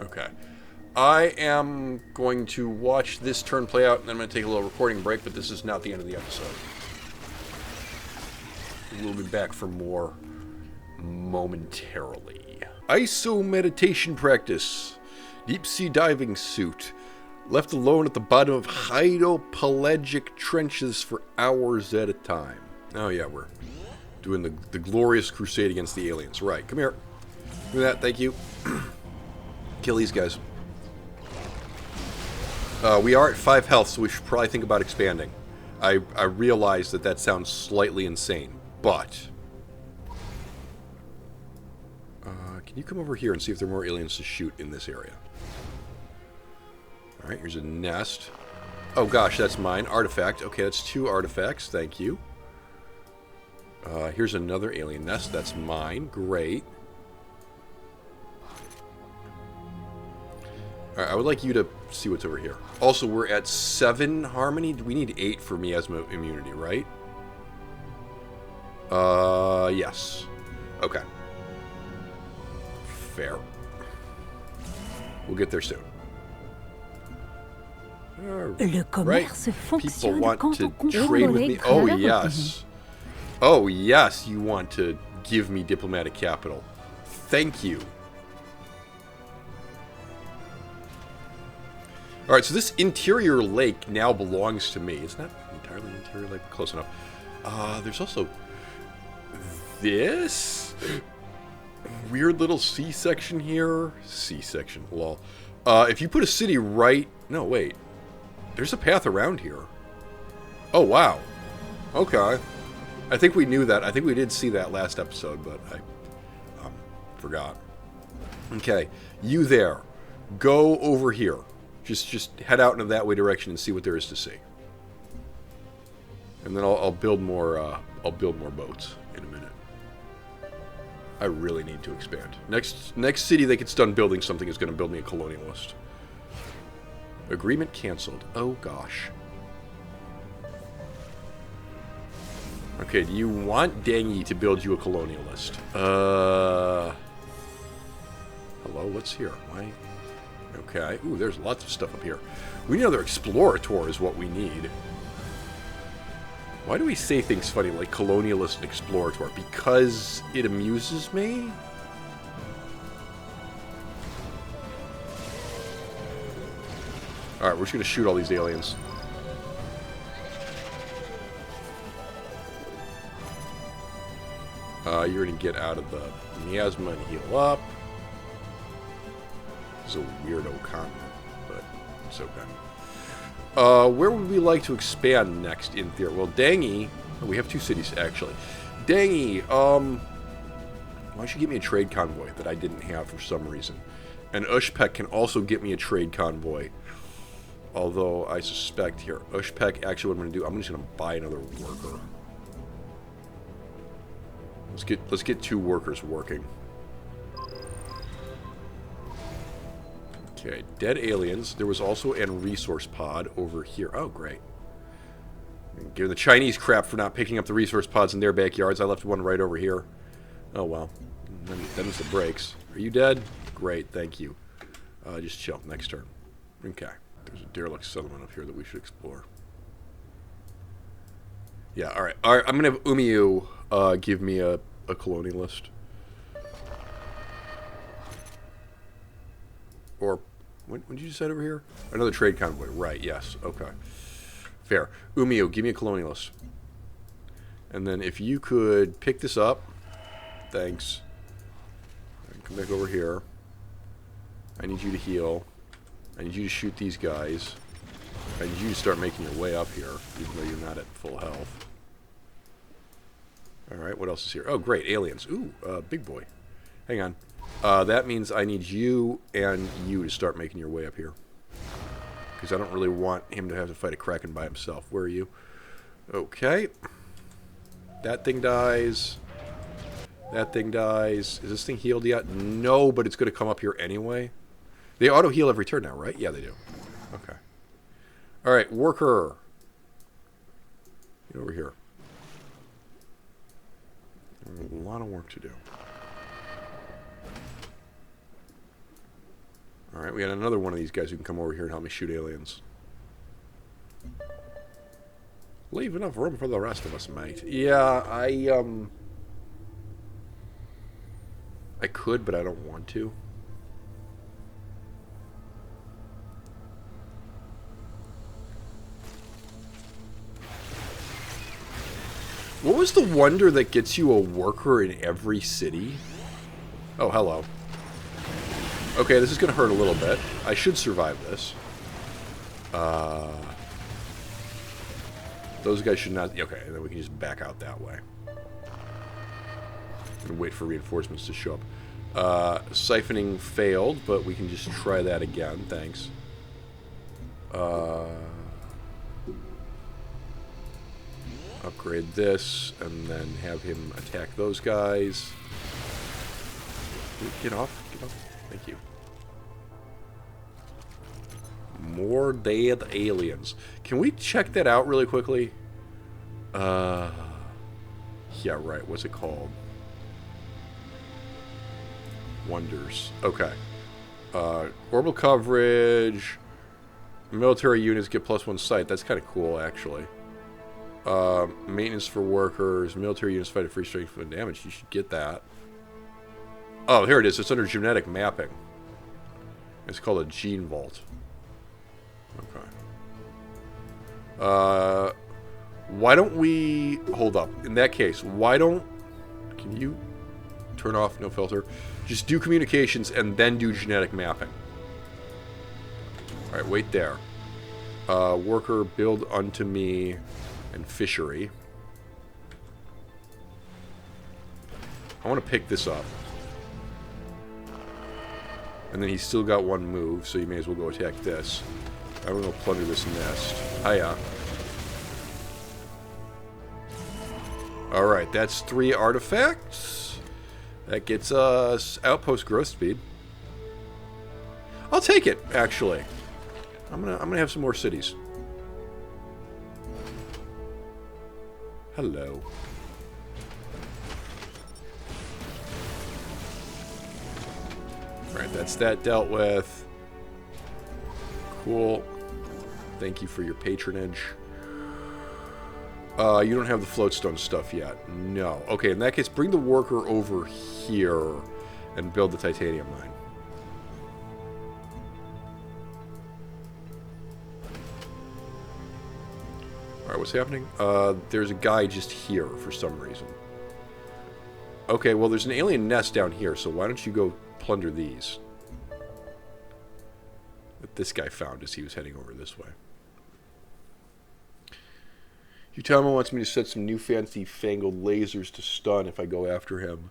Okay. I am going to watch this turn play out, and then I'm going to take a little recording break, but this is not the end of the episode. We'll be back for more momentarily. ISO meditation practice. Deep sea diving suit. Left alone at the bottom of hydropelagic trenches for hours at a time. Oh yeah, we're doing the glorious crusade against the aliens. Right, come here. Do that, thank you. Kill these guys. We are at 5 health, so we should probably think about expanding. I realize that sounds slightly insane, but... can you come over here and see if there are more aliens to shoot in this area? Alright, here's a nest. Oh gosh, that's mine. Artifact. Okay, that's 2 artifacts. Thank you. Here's another alien nest. That's mine. Great. Alright, I would like you to see what's over here. Also, we're at 7 harmony. We need 8 for miasma immunity, right? Yes. Okay. Fair. We'll get there soon. Le commerce People fonctionne want quand to on trade with me. Oh, collaborer. yes. Oh, yes, you want to give me diplomatic capital. Thank you. Alright, so this interior lake now belongs to me. It's not entirely an interior lake, but close enough. There's also this weird little C-section here. C-section, lol. If you put a city right... No, wait. There's a path around here. Oh, wow. Okay. I think we knew that. I think we did see that last episode, but I forgot. Okay. You there. Go over here. Just head out into that way direction and see what there is to see. And then I'll build more boats in a minute. I really need to expand. Next city that gets done building something is going to build me a colonialist. Agreement canceled. Oh gosh. Okay, do you want Dangi to build you a colonialist? Hello, what's here? Why? Okay. Ooh, there's lots of stuff up here. We need another explorator is what we need. Why do we say things funny like colonialist and explorator? Because it amuses me? Alright, we're just going to shoot all these aliens. You're going to get out of the miasma and heal up. This is a weirdo continent, but it's okay. Where would we like to expand next in theory? Well, Dangi... Oh, we have 2 cities, actually. Dangi, why don't you get me a trade convoy that I didn't have for some reason? And Ushpek can also get me a trade convoy. Although, I suspect here, Ushpek, actually what I'm going to do, I'm just going to buy another worker. Let's get 2 workers working. Okay, dead aliens. There was also a resource pod over here. Oh, great. Giving the Chinese crap for not picking up the resource pods in their backyards. I left one right over here. Oh, well. Then it's the brakes. Are you dead? Great, thank you. Just chill. Next turn. Okay. There's a derelict settlement up here that we should explore. Yeah, alright. Alright, I'm going to have Umiyu give me a colonialist. Or, when did you decide over here? Another trade convoy. Right, yes. Okay. Fair. Umio, give me a colonialist. And then if you could pick this up. Thanks. And come back over here. I need you to heal. I need you to shoot these guys. I need you to start making your way up here, even though you're not at full health. Alright, what else is here? Oh, great, aliens. Ooh, big boy. Hang on. That means I need you and you to start making your way up here. Because I don't really want him to have to fight a Kraken by himself. Where are you? Okay. That thing dies. That thing dies. Is this thing healed yet? No, but it's going to come up here anyway. They auto-heal every turn now, right? Yeah, they do. Okay. Alright, worker. Get over here. A lot of work to do. Alright, we got another one of these guys who can come over here and help me shoot aliens. Leave enough room for the rest of us, mate. Yeah, I could, but I don't want to. What was the wonder that gets you a worker in every city? Oh, hello. Okay, this is going to hurt a little bit. I should survive this. Those guys should not... Okay, then we can just back out that way. And wait for reinforcements to show up. Siphoning failed, but we can just try that again. Thanks. Upgrade this, and then have him attack those guys. Get off. Get off. Thank you. More dead aliens. Can we check that out really quickly? Yeah, right. What's it called? Wonders. Okay. Orbital coverage. Military units get +1 sight. That's kind of cool, actually. Maintenance for workers. Military units fight at free strength and damage. You should get that. Oh, here it is. It's under genetic mapping. It's called a gene vault. Okay. Why don't we... Hold up. In that case, why don't... Can you turn off no filter? Just do communications and then do genetic mapping. Alright, wait there. Worker, build unto me... and fishery. I want to pick this up. And then he's still got one move, so you may as well go attack this. I'm going to plunder this nest. Hiya. Alright, that's 3 artifacts. That gets us outpost growth speed. I'll take it, actually. I'm gonna have some more cities. Hello. Alright, that's that dealt with. Cool. Thank you for your patronage. You don't have the floatstone stuff yet. No. Okay, in that case, bring the worker over here and build the titanium mine. Alright, what's happening? There's a guy just here for some reason. Okay, well, there's an alien nest down here, so why don't you go plunder these? That this guy found as he was heading over this way. Utama wants me to set some new fancy fangled lasers to stun if I go after him.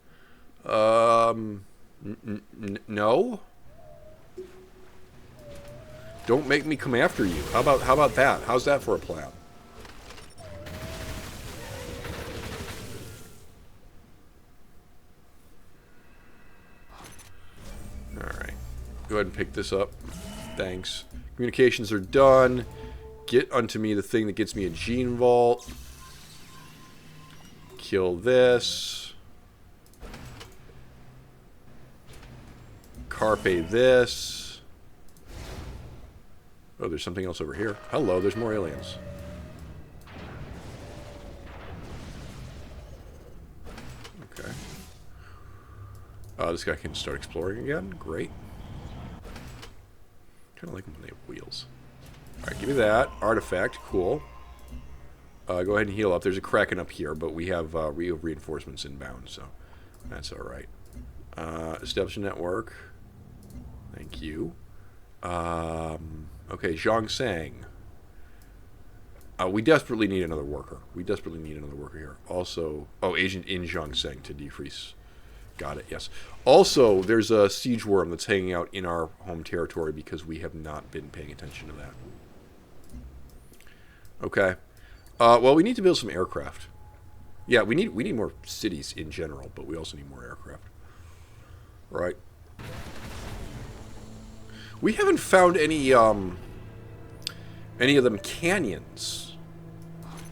No? Don't make me come after you. How about that? How's that for a plan? Alright. Go ahead and pick this up. Thanks. Communications are done. Get unto me the thing that gets me a gene vault. Kill this. Carpe this. Oh, there's something else over here. Hello, there's more aliens. Okay. This guy can start exploring again. Great. kind of like them when they have wheels. Alright, give me that. Artifact. Cool. Go ahead and heal up. There's a Kraken up here, but we have reinforcements inbound, so that's alright. Establish a network. Thank you. Okay, Zhongsang. We desperately need another worker. We desperately need another worker here. Also, agent in Zhongsang to defreeze. Got it, yes. Also, there's a siege worm that's hanging out in our home territory because we have not been paying attention to that. Okay. Well, we need to build some aircraft. Yeah, we need more cities in general, but we also need more aircraft. Right. We haven't found any of them canyons.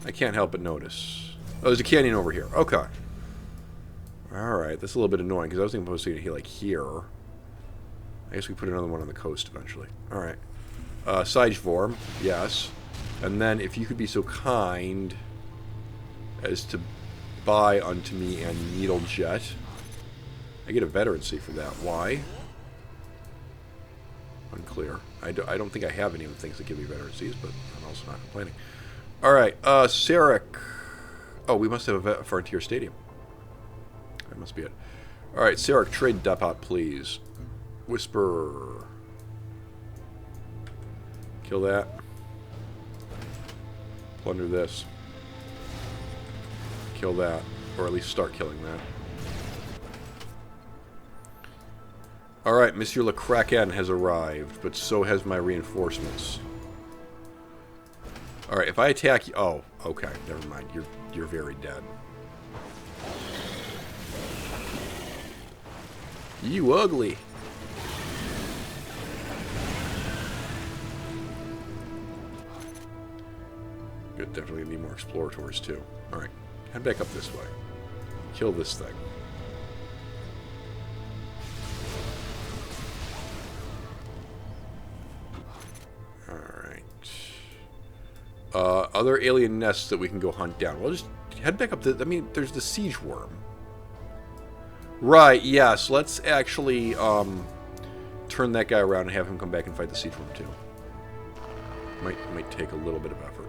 I can't help but notice. Oh, there's a canyon over here. Okay. Alright, that's a little bit annoying, because I was thinking supposed to like here. I guess we put another one on the coast eventually. Alright. Sigevorm, yes. And then, if you could be so kind as to buy unto me a Needlejet. I get a veterancy for that. Why? Unclear. I don't think I have any of the things that give me veterancies, but I'm also not complaining. Alright, Sarek. Oh, we must have a Frontier Stadium. That must be it. Alright, Sarek, trade depot, please. Whisper. Kill that. Plunder this. Kill that. Or at least start killing that. Alright, Monsieur Le Kraken has arrived, but so has my reinforcements. Alright, if I attack you... Oh, okay, never mind. You're very dead. You ugly. Good, definitely need more explorators too. Alright, head back up this way. Kill this thing. Alright. Other alien nests that we can go hunt down. We'll just head back up the... I mean, there's the siege worm. Right, yes. Let's actually turn that guy around and have him come back and fight the siege worm too. Might take a little bit of effort.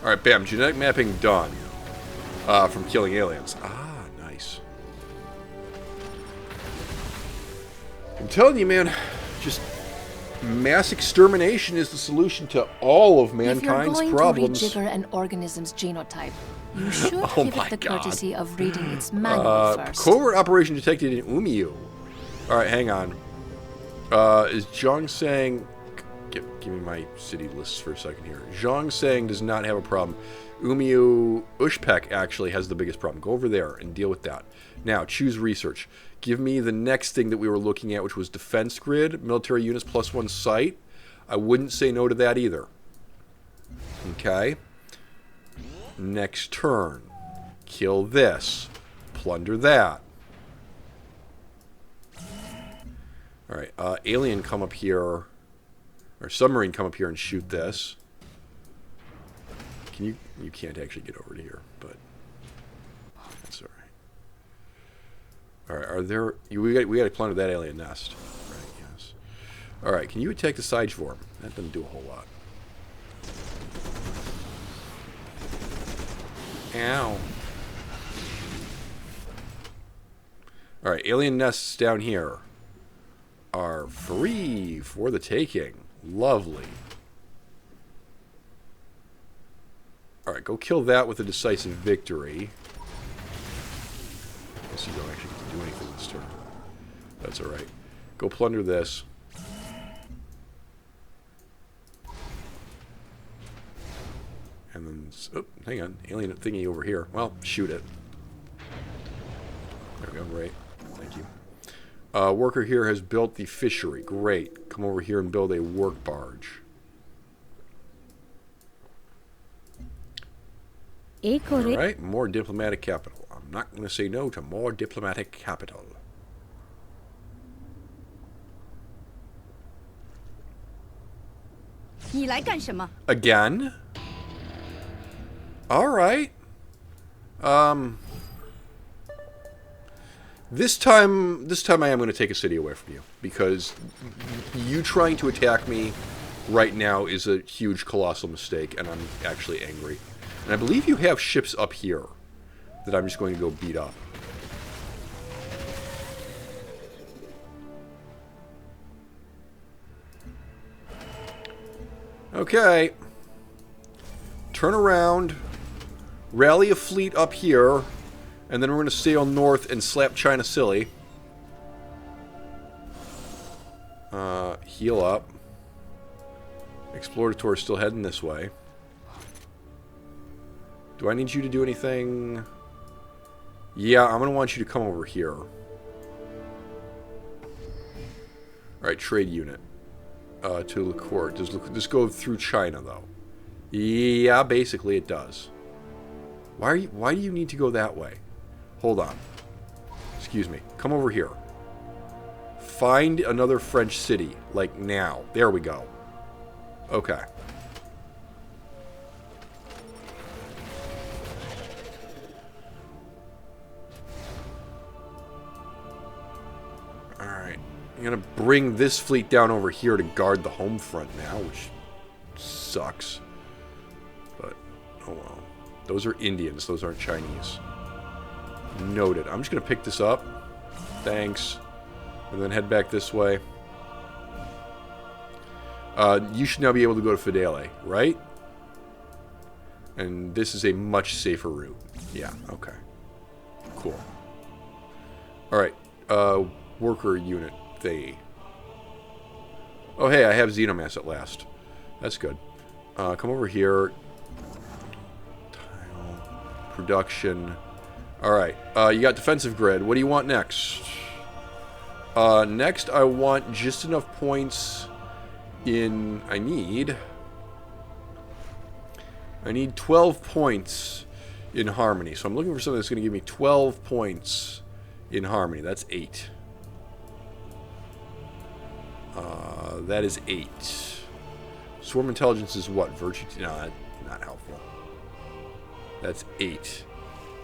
Alright, bam. Genetic mapping done. From killing aliens. Ah, nice. I'm telling you, man, just mass extermination is the solution to all of mankind's problems. If you're going to rejigger an organism's genotype, you should Oh give my it the God. courtesy of reading its manual first. Covert operation detected in Umiu. Alright, hang on. Is Zhongsang... Give me my city lists for a second here. Zhongsang does not have a problem. Umiu Ushpek actually has the biggest problem. Go over there and deal with that. Now, choose research. Give me the next thing that we were looking at, which was defense grid, military units +1 site. I wouldn't say no to that either. Okay. Next turn. Kill this. Plunder that. Alright, alien come up here. Or submarine come up here and shoot this. Can you can't actually get over to here, but that's alright. Alright, are there... We got to plunder that alien nest. Right, yes. Alright, can you attack the Sigevorm? That doesn't do a whole lot. Ow. Alright, alien nests down here are free for the taking. Lovely. Alright, go kill that with a decisive victory. I guess you don't actually get to do anything this turn. That's alright. Go plunder this. And then... Oh, hang on. Alien thingy over here. Well, shoot it. There we go. Great. Thank you. Worker here has built the fishery. Great. Come over here and build a work barge. Alright, more diplomatic capital. I'm not going to say no to more diplomatic capital. Again? Alright. This time I am going to take a city away from you, because you trying to attack me right now is a huge, colossal mistake, and I'm actually angry. And I believe you have ships up here that I'm just going to go beat up. Okay. Turn around. Rally a fleet up here. And then we're going to sail north and slap China silly. Heal up. Explorator is still heading this way. Do I need you to do anything? Yeah, I'm going to want you to come over here. Alright, trade unit. To the court. Does this go through China, though? Yeah, basically it does. Why do you need to go that way? Hold on. Excuse me. Come over here. Find another French city. Like now. There we go. Okay. Alright. I'm going to bring this fleet down over here to guard the home front now, which sucks. But, oh well. Those are Indians. Those aren't Chinese. Noted. I'm just going to pick this up. Thanks. And then head back this way. You should now be able to go to Fidele, right? And this is a much safer route. Yeah, okay. Cool. Alright. Worker unit thingy. Oh, hey, I have Xenomass at last. That's good. Come over here. Tile. Production. Alright. You got defensive grid. What do you want next? Next, I want just enough points in... I need 12 points in Harmony. So I'm looking for something that's going to give me 12 points in Harmony. That's 8. That is 8. Swarm Intelligence is what? Virtue... No, that's not helpful. That's 8.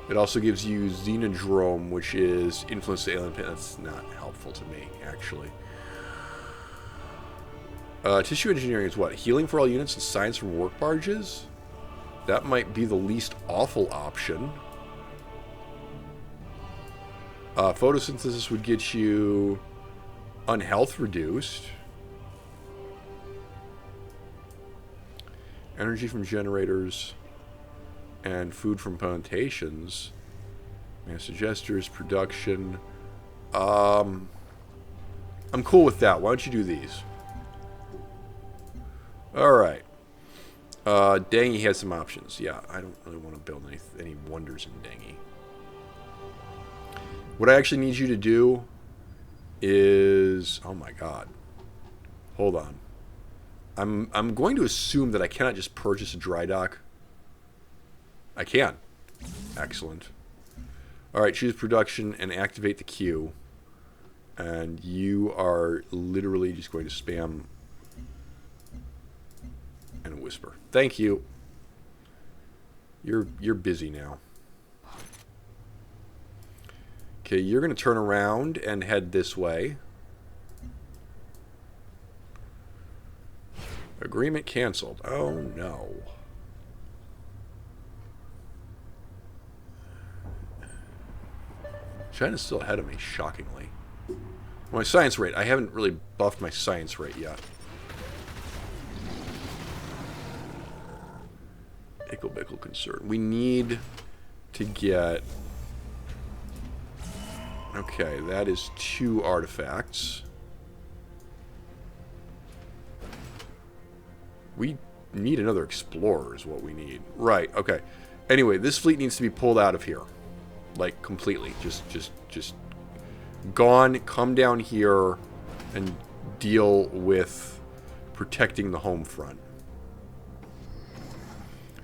It also gives you Xenodrome, which is Influence to Alien Pit. That's not helpful to me, actually. Tissue Engineering is what? Healing for all units and Science from work barges? That might be the least awful option. Photosynthesis would get you Unhealth reduced. Energy from generators. And food from plantations. Master gestures, production. I'm cool with that. Why don't you do these? Alright. Dengi has some options. Yeah, I don't really want to build any wonders in Dengi. What I actually need you to do is... Oh my god. Hold on. I'm going to assume that I cannot just purchase a dry dock. I can. Excellent. Alright, choose production and activate the queue. And you are literally just going to spam and whisper. Thank you. You're busy now. Okay, you're going to turn around and head this way. Agreement canceled. Oh no. China's still ahead of me, shockingly. My science rate. I haven't really buffed my science rate yet. Ickle-bickle concern. We need to get... Okay, that is 2 artifacts. We need another explorer is what we need. Right, okay. Anyway, this fleet needs to be pulled out of here. Like, completely. Just gone. Come down here and deal with protecting the home front.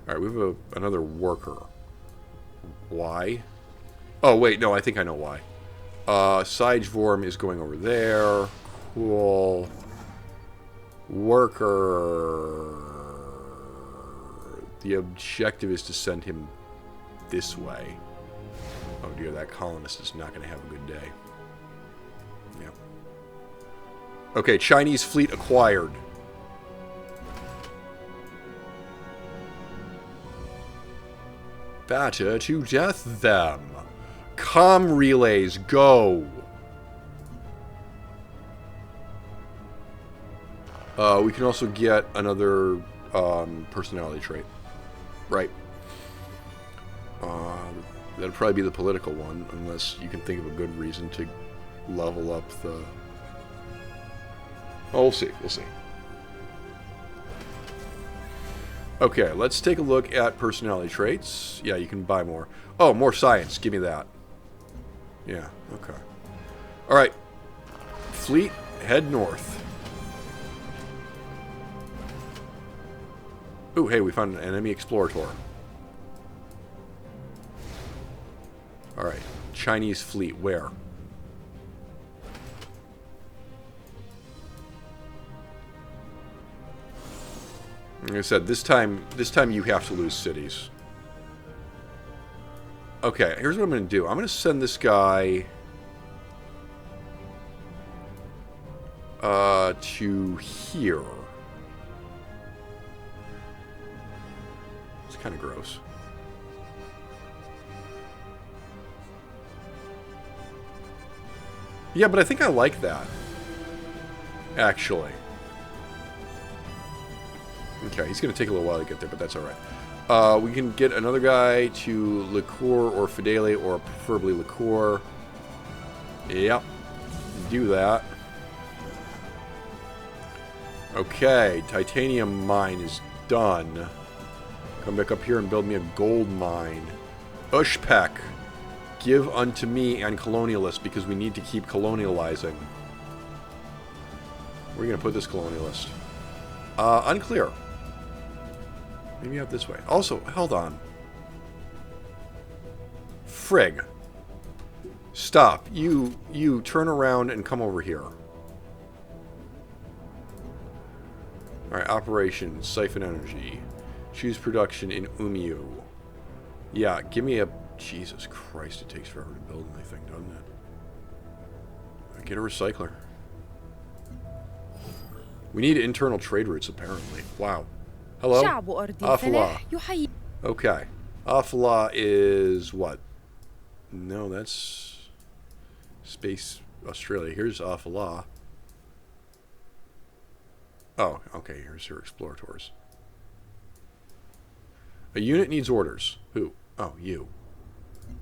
Alright, we have another worker. Why? Oh, wait, no, I think I know why. Sage Vorm is going over there. Cool. Worker. The objective is to send him this way. Oh dear, that colonist is not going to have a good day. Yep. Okay, Chinese fleet acquired. Batter to death them. Comm relays, go. We can also get another personality trait. Right. That'd probably be the political one, unless you can think of a good reason to level up the... Oh, we'll see. We'll see. Okay, let's take a look at personality traits. Yeah, you can buy more. Oh, more science. Give me that. Yeah, okay. Alright. Fleet, head north. Ooh, hey, we found an enemy explorator. Alright. Chinese fleet, where? Like I said, this time you have to lose cities. Okay, here's what I'm going to do. I'm going to send this guy to here. It's kind of gross. Yeah, but I think I like that. Actually. Okay, he's going to take a little while to get there, but that's alright. We can get another guy to Liqueur or Fidele, or preferably Liqueur. Yep. Do that. Okay, titanium mine is done. Come back up here and build me a gold mine. Ushpek. Give unto me and colonialist, because we need to keep colonializing. Where are you going to put this colonialist? Unclear. Maybe out this way. Also, hold on. Frig. Stop. You turn around and come over here. Alright, operation, siphon energy. Choose production in Umiu. Yeah, give me a... Jesus Christ, it takes forever to build anything, doesn't it? Get a recycler. We need internal trade routes, apparently. Wow. Hello? Afala. Okay. Afala is what? No, that's... Space Australia. Here's Afala. Oh, okay, here's her explorators. A unit needs orders. Who? Oh, you.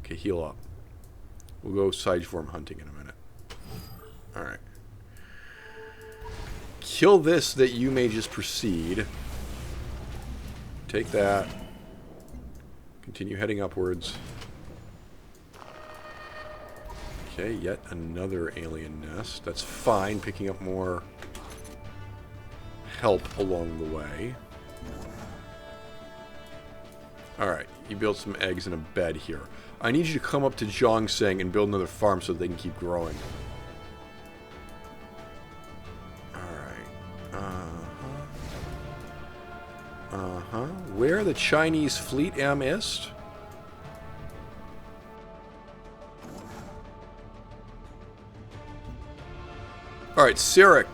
Okay, heal up. We'll go side form hunting in a minute. Alright. Kill this that you may just proceed. Take that. Continue heading upwards. Okay, yet another alien nest. That's fine, picking up more help along the way. Alright, you built some eggs and a bed here. I need you to come up to Zhongseng and build another farm so they can keep growing. Where the Chinese fleet ist? Alright, Sirik.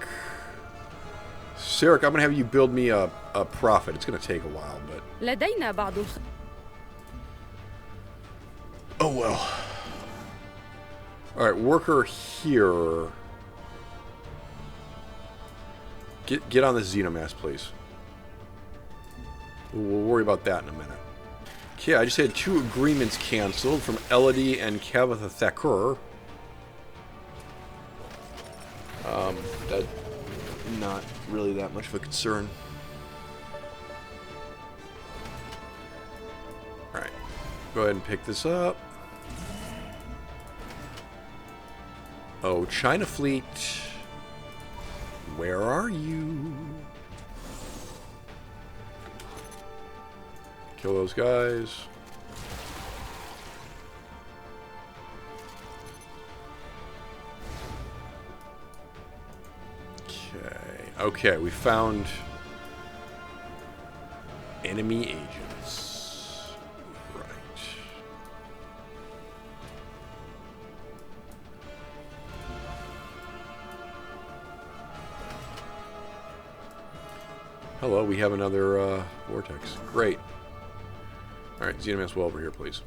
Sirik, I'm going to have you build me a prophet. It's going to take a while, but... Oh well. Alright, worker here. Get on this Xenomass, please. We'll worry about that in a minute. Okay, I just had 2 agreements canceled from Elodie and Kavatha Thakur. That's not really that much of a concern. Alright. Go ahead and pick this up. Oh, China Fleet. Where are you? Kill those guys. Okay, we found enemy agents. Right. hello, we have another vortex. Great. Alright, Xenomass Well over here, please.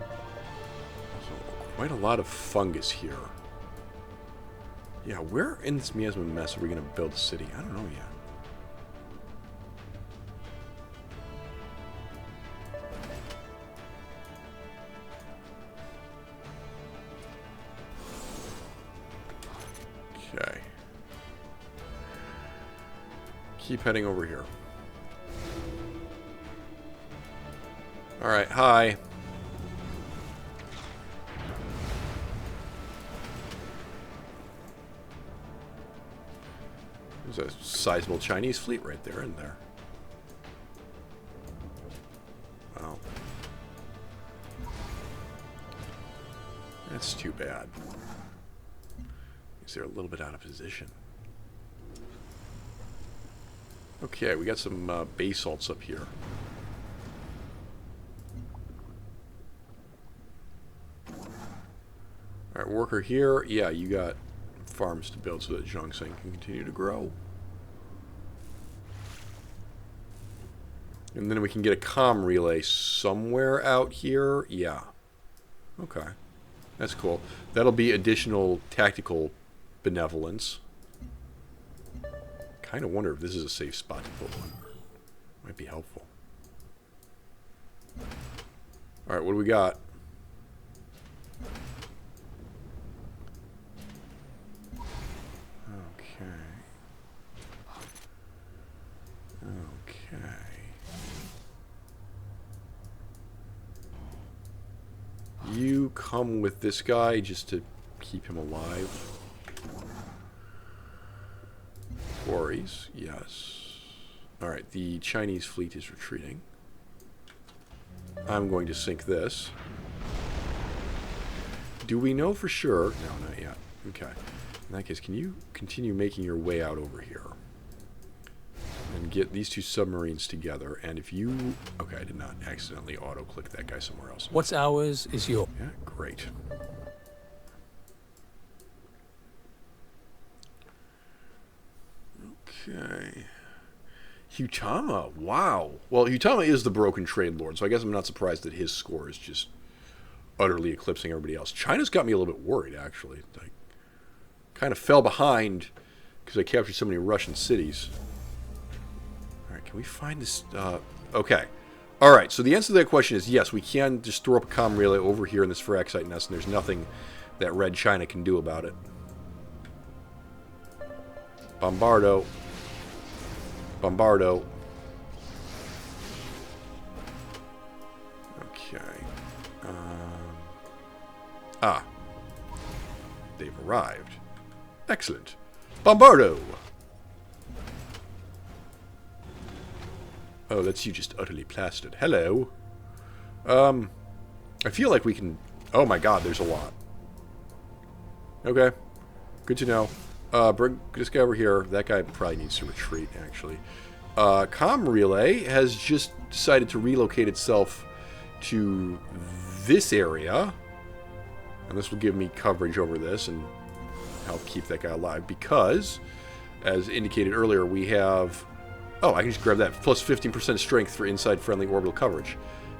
So, quite a lot of fungus here. Yeah, where in this miasma mess are we going to build a city? I don't know yet. Okay. Keep heading over here. Alright, hi. There's a sizable Chinese fleet right there, isn't there? Wow. That's too bad. They're a little bit out of position. Okay, we got some basalts up here. Alright, worker here. Yeah, you got farms to build so that Zhongshan can continue to grow. And then we can get a comm relay somewhere out here. Yeah. Okay. That's cool. That'll be additional tactical benevolence. Kind of wonder if this is a safe spot to put one. Might be helpful. Alright, what do we got? Okay. Okay. You come with this guy just to keep him alive. Quarries, yes. Alright, the Chinese fleet is retreating. I'm going to sink this. Do we know for sure? No, not yet. Okay. In that case, can you continue making your way out over here? And get these two submarines together. And if you... Okay, I did not accidentally auto-click that guy somewhere else. What's ours is yours. Yeah, great. Okay. Hutama, wow. Well, Hutama is the broken trade lord, so I guess I'm not surprised that his score is just utterly eclipsing everybody else. China's got me a little bit worried, actually. I kind of fell behind because I captured so many Russian cities. Alright, can we find this... okay. Alright, so the answer to that question is yes, we can just throw up a comm relay over here in this Phyraxite nest, and there's nothing that Red China can do about it. Bombardo. Bombardo. Okay. They've arrived. Excellent. Bombardo! Oh, that's you just utterly plastered. Hello. I feel like we can... Oh my god, there's a lot. Okay. Good to know. Bring this guy over here. That guy probably needs to retreat, actually. Comm Relay has just decided to relocate itself to this area. And this will give me coverage over this and help keep that guy alive. Because, as indicated earlier, we have... Oh, I can just grab that. Plus 15% strength for inside friendly orbital coverage.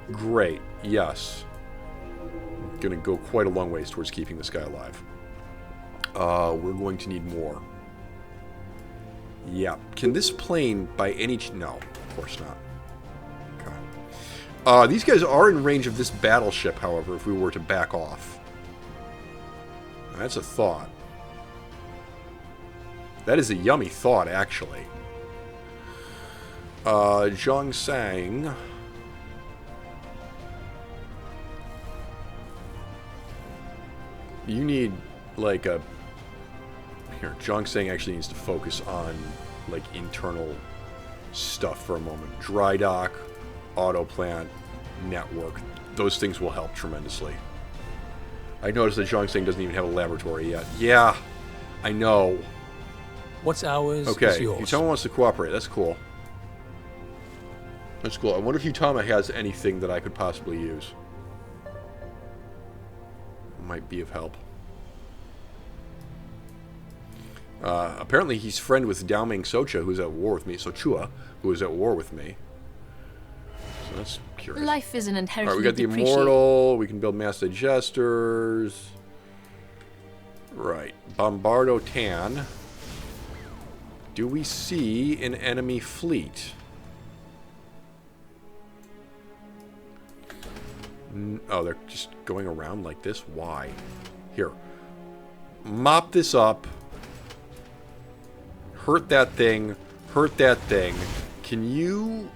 Great. Yes. Going to go quite a long ways towards keeping this guy alive. We're going to need more. Yeah. Can this plane by any... No, of course not. Okay. These guys are in range of this battleship, however, if we were to back off. That's a thought. That is a yummy thought, actually. Zhongshan. You need, like, a... Here, Zhongshan actually needs to focus on, like, internal stuff for a moment. Dry dock, auto plant, network. Those things will help tremendously. I noticed that Zhongshan doesn't even have a laboratory yet. Yeah, I know. What's ours is Okay, yours. Hutama wants to cooperate. That's cool. That's cool. I wonder if Hutama has anything that I could possibly use. Might be of help. Apparently he's friend with Daoming Socha, who's at war with me. Sochua, who is at war with me. So that's curious. Life is an inherently Alright, we got the Immortal. We can build Mass Digesters. Right. Bombardo Tan. Do we see an enemy fleet? Oh, they're just going around like this? Why? Here. Mop this up. Hurt that thing. Hurt that thing. Can you...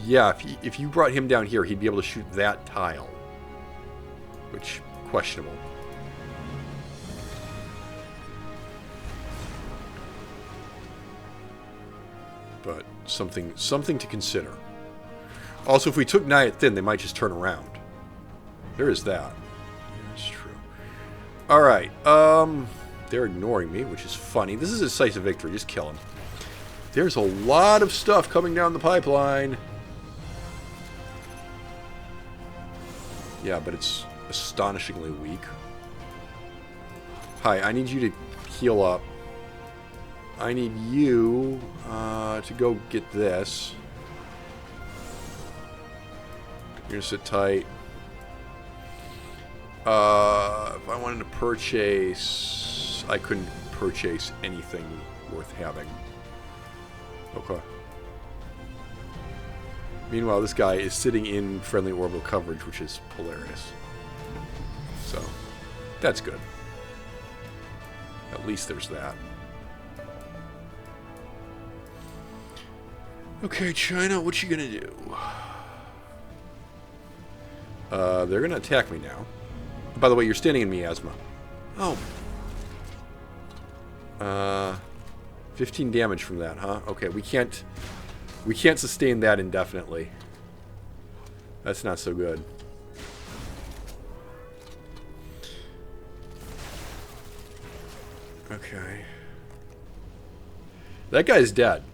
yeah, if you brought him down here, he'd be able to shoot that tile. Which, questionable. But something to consider. Also, if we took Naiad Thin, they might just turn around. There is that. Yeah, that's true. Alright, they're ignoring me, which is funny. This is a decisive victory. Just kill him. There's a lot of stuff coming down the pipeline. Yeah, but it's astonishingly weak. Hi, I need you to heal up. I need you to go get this. You're going to sit tight. If I wanted to purchase... I couldn't purchase anything worth having. Okay. Meanwhile, this guy is sitting in friendly orbital coverage, which is hilarious. So, that's good. At least there's that. Okay, China, what you gonna do? They're gonna attack me now. By the way, you're standing in miasma. Oh. 15 damage from that, huh? Okay, we can't sustain that indefinitely. That's not so good. Okay. That guy's dead.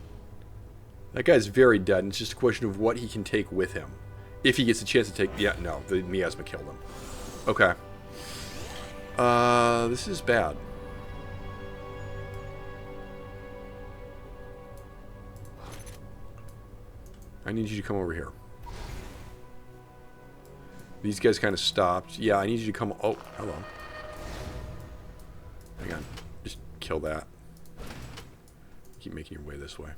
That guy's very dead, and it's just a question of what he can take with him. If he gets a chance to take... Yeah, no, the miasma killed him. Okay. This is bad. I need you to come over here. These guys kind of stopped. Yeah, I need you to come... Oh, hello. Hang on. Just kill that. Keep making your way this way.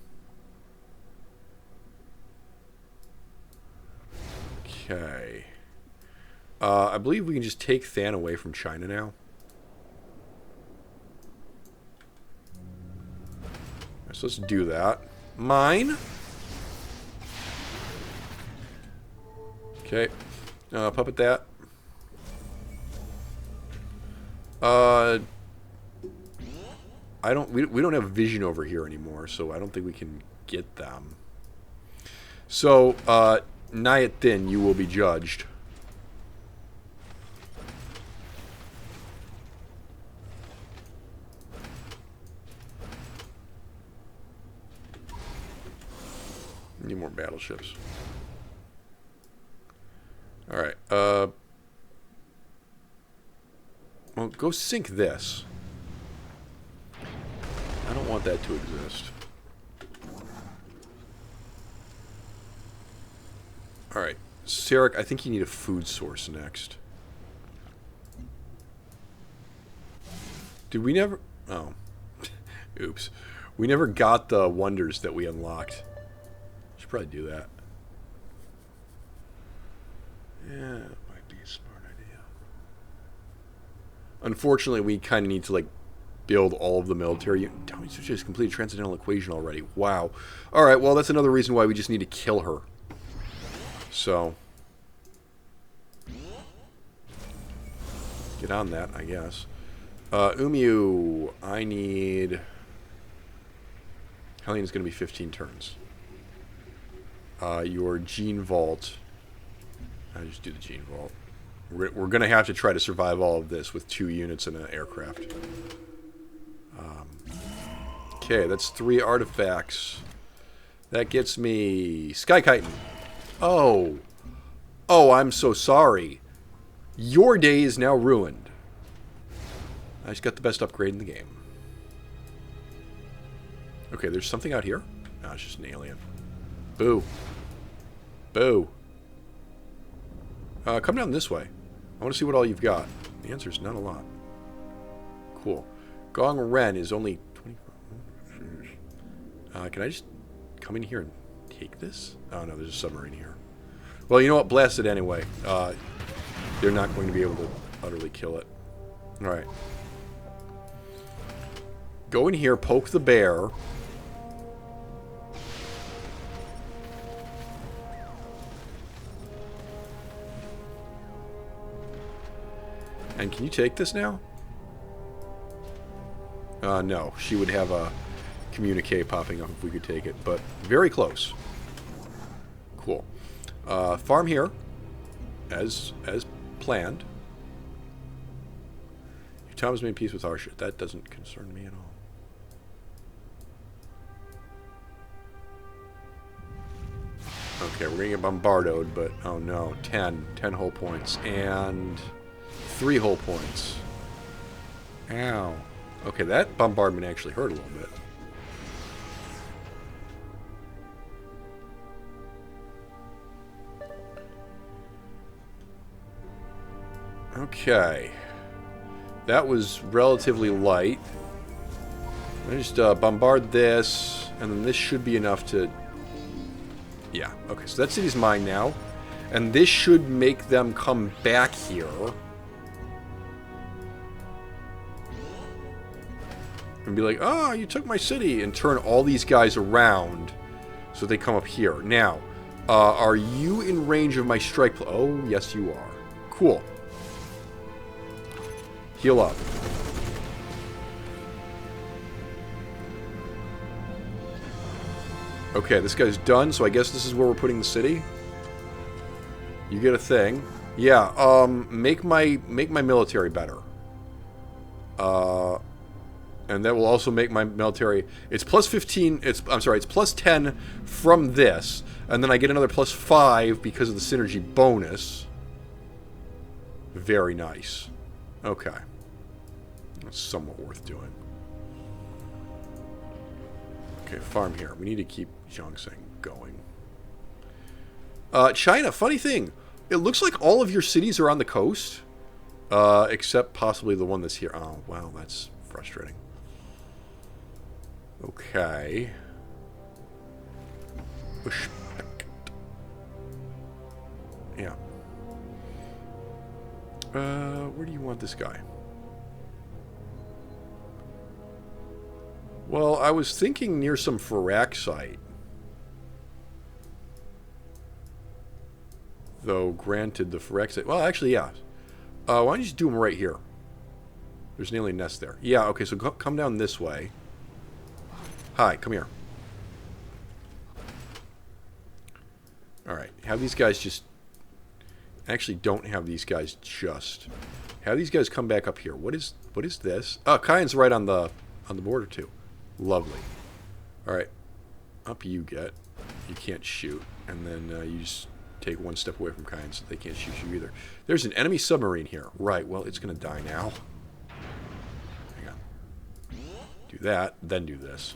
Okay. I believe we can just take Than away from China now. So let's do that. Mine. Okay. Puppet that. We don't have vision over here anymore, so I don't think we can get them. So, Naiad Thin, you will be judged. Need more battleships. Alright, well, go sink this. I don't want that to exist. Alright, Sarek, I think you need a food source next. Did we never... Oh. Oops. We never got the wonders that we unlocked. Should probably do that. Yeah, it might be a smart idea. Unfortunately, we kind of need to, like, build all of the military... Damn, it's just completed a transcendental equation already. Wow. Alright, well, that's another reason why we just need to kill her. So... Get on that, I guess. Umiu, I need... Hellion's going to be 15 turns. Your Gene Vault... I just do the Gene Vault. We're going to have to try to survive all of this with 2 units and an aircraft. Okay, that's 3 artifacts. That gets me... Sky Chitin. Oh. Oh, I'm so sorry. Your day is now ruined. I just got the best upgrade in the game. Okay, there's something out here. No, it's just an alien. Boo. Boo. Come down this way. I want to see what all you've got. The answer is not a lot. Cool. Gong Ren is only 24. Can I just come in here and take this? Oh, no, there's a submarine here. Well, you know what? Blast it anyway. They're not going to be able to utterly kill it. Alright. Go in here, poke the bear. And can you take this now? No. She would have a communique popping up if we could take it, but very close. Cool. Farm here, as planned. Tom has made peace with our shit. That doesn't concern me at all. Okay, we're gonna get bombarded, but oh no, 10 whole points, and 3 whole points. Ow. Okay, that bombardment actually hurt a little bit. Okay. That was relatively light. I just bombard this, and then this should be enough to... Yeah, okay, so that city's mine now. And this should make them come back here. And be like, oh, you took my city, and turn all these guys around so they come up here. Now, are you in range of my strike? Oh, yes, you are. Cool. Heal up. Okay, this guy's done, so I guess this is where we're putting the city. You get a thing. Yeah, make my military better. And that will also make my military... It's plus 15... I'm sorry, it's plus 10 from this. And then I get another plus 5 because of the synergy bonus. Very nice. Okay. That's somewhat worth doing. Okay, farm here. We need to keep Zhongzheng going. China, funny thing. It looks like all of your cities are on the coast. Except possibly the one that's here. Oh, wow, that's frustrating. Okay. Yeah. Where do you want this guy? Well, I was thinking near some Firaxite. Though, granted, the Firaxite... Well, actually, yeah. Why don't you just do them right here? There's an alien nest there. Yeah, okay, so come down this way. Hi, come here. Alright, have these guys just... Actually, don't have these guys just... Have these guys come back up here. What is this? Oh, Kayan's right on the border, too. Lovely. Alright. Up you get. You can't shoot. And then you just take one step away from Kayan so they can't shoot you either. There's an enemy submarine here. Right, well, it's going to die now. Hang on. Do that, then do this.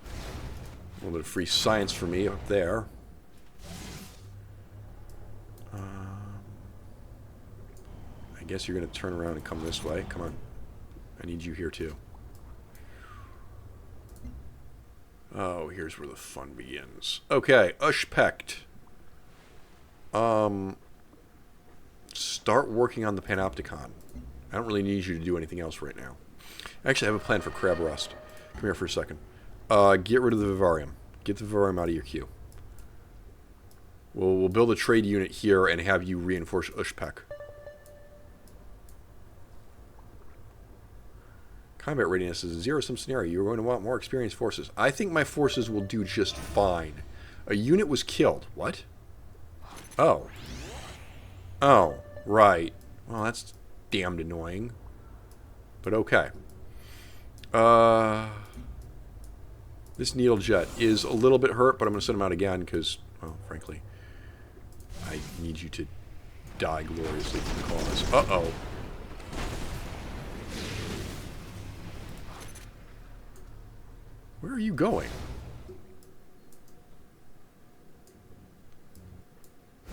A little bit of free science for me up there. I guess you're going to turn around and come this way. Come on. I need you here too. Oh, here's where the fun begins. Okay, Ushpect. Start working on the Panopticon. I don't really need you to do anything else right now. Actually, I have a plan for Crab Rust. Come here for a second. Get rid of the Vivarium. Get the Vivarium out of your queue. We'll build a trade unit here and have you reinforce Ushpec. Combat readiness is a zero-sum scenario. You're going to want more experienced forces. I think my forces will do just fine. A unit was killed. What? Oh. Oh, right. Well, that's damned annoying. But okay. This needle jet is a little bit hurt, but I'm going to send him out again because, well, frankly, I need you to die gloriously for the cause. Uh-oh. Where are you going?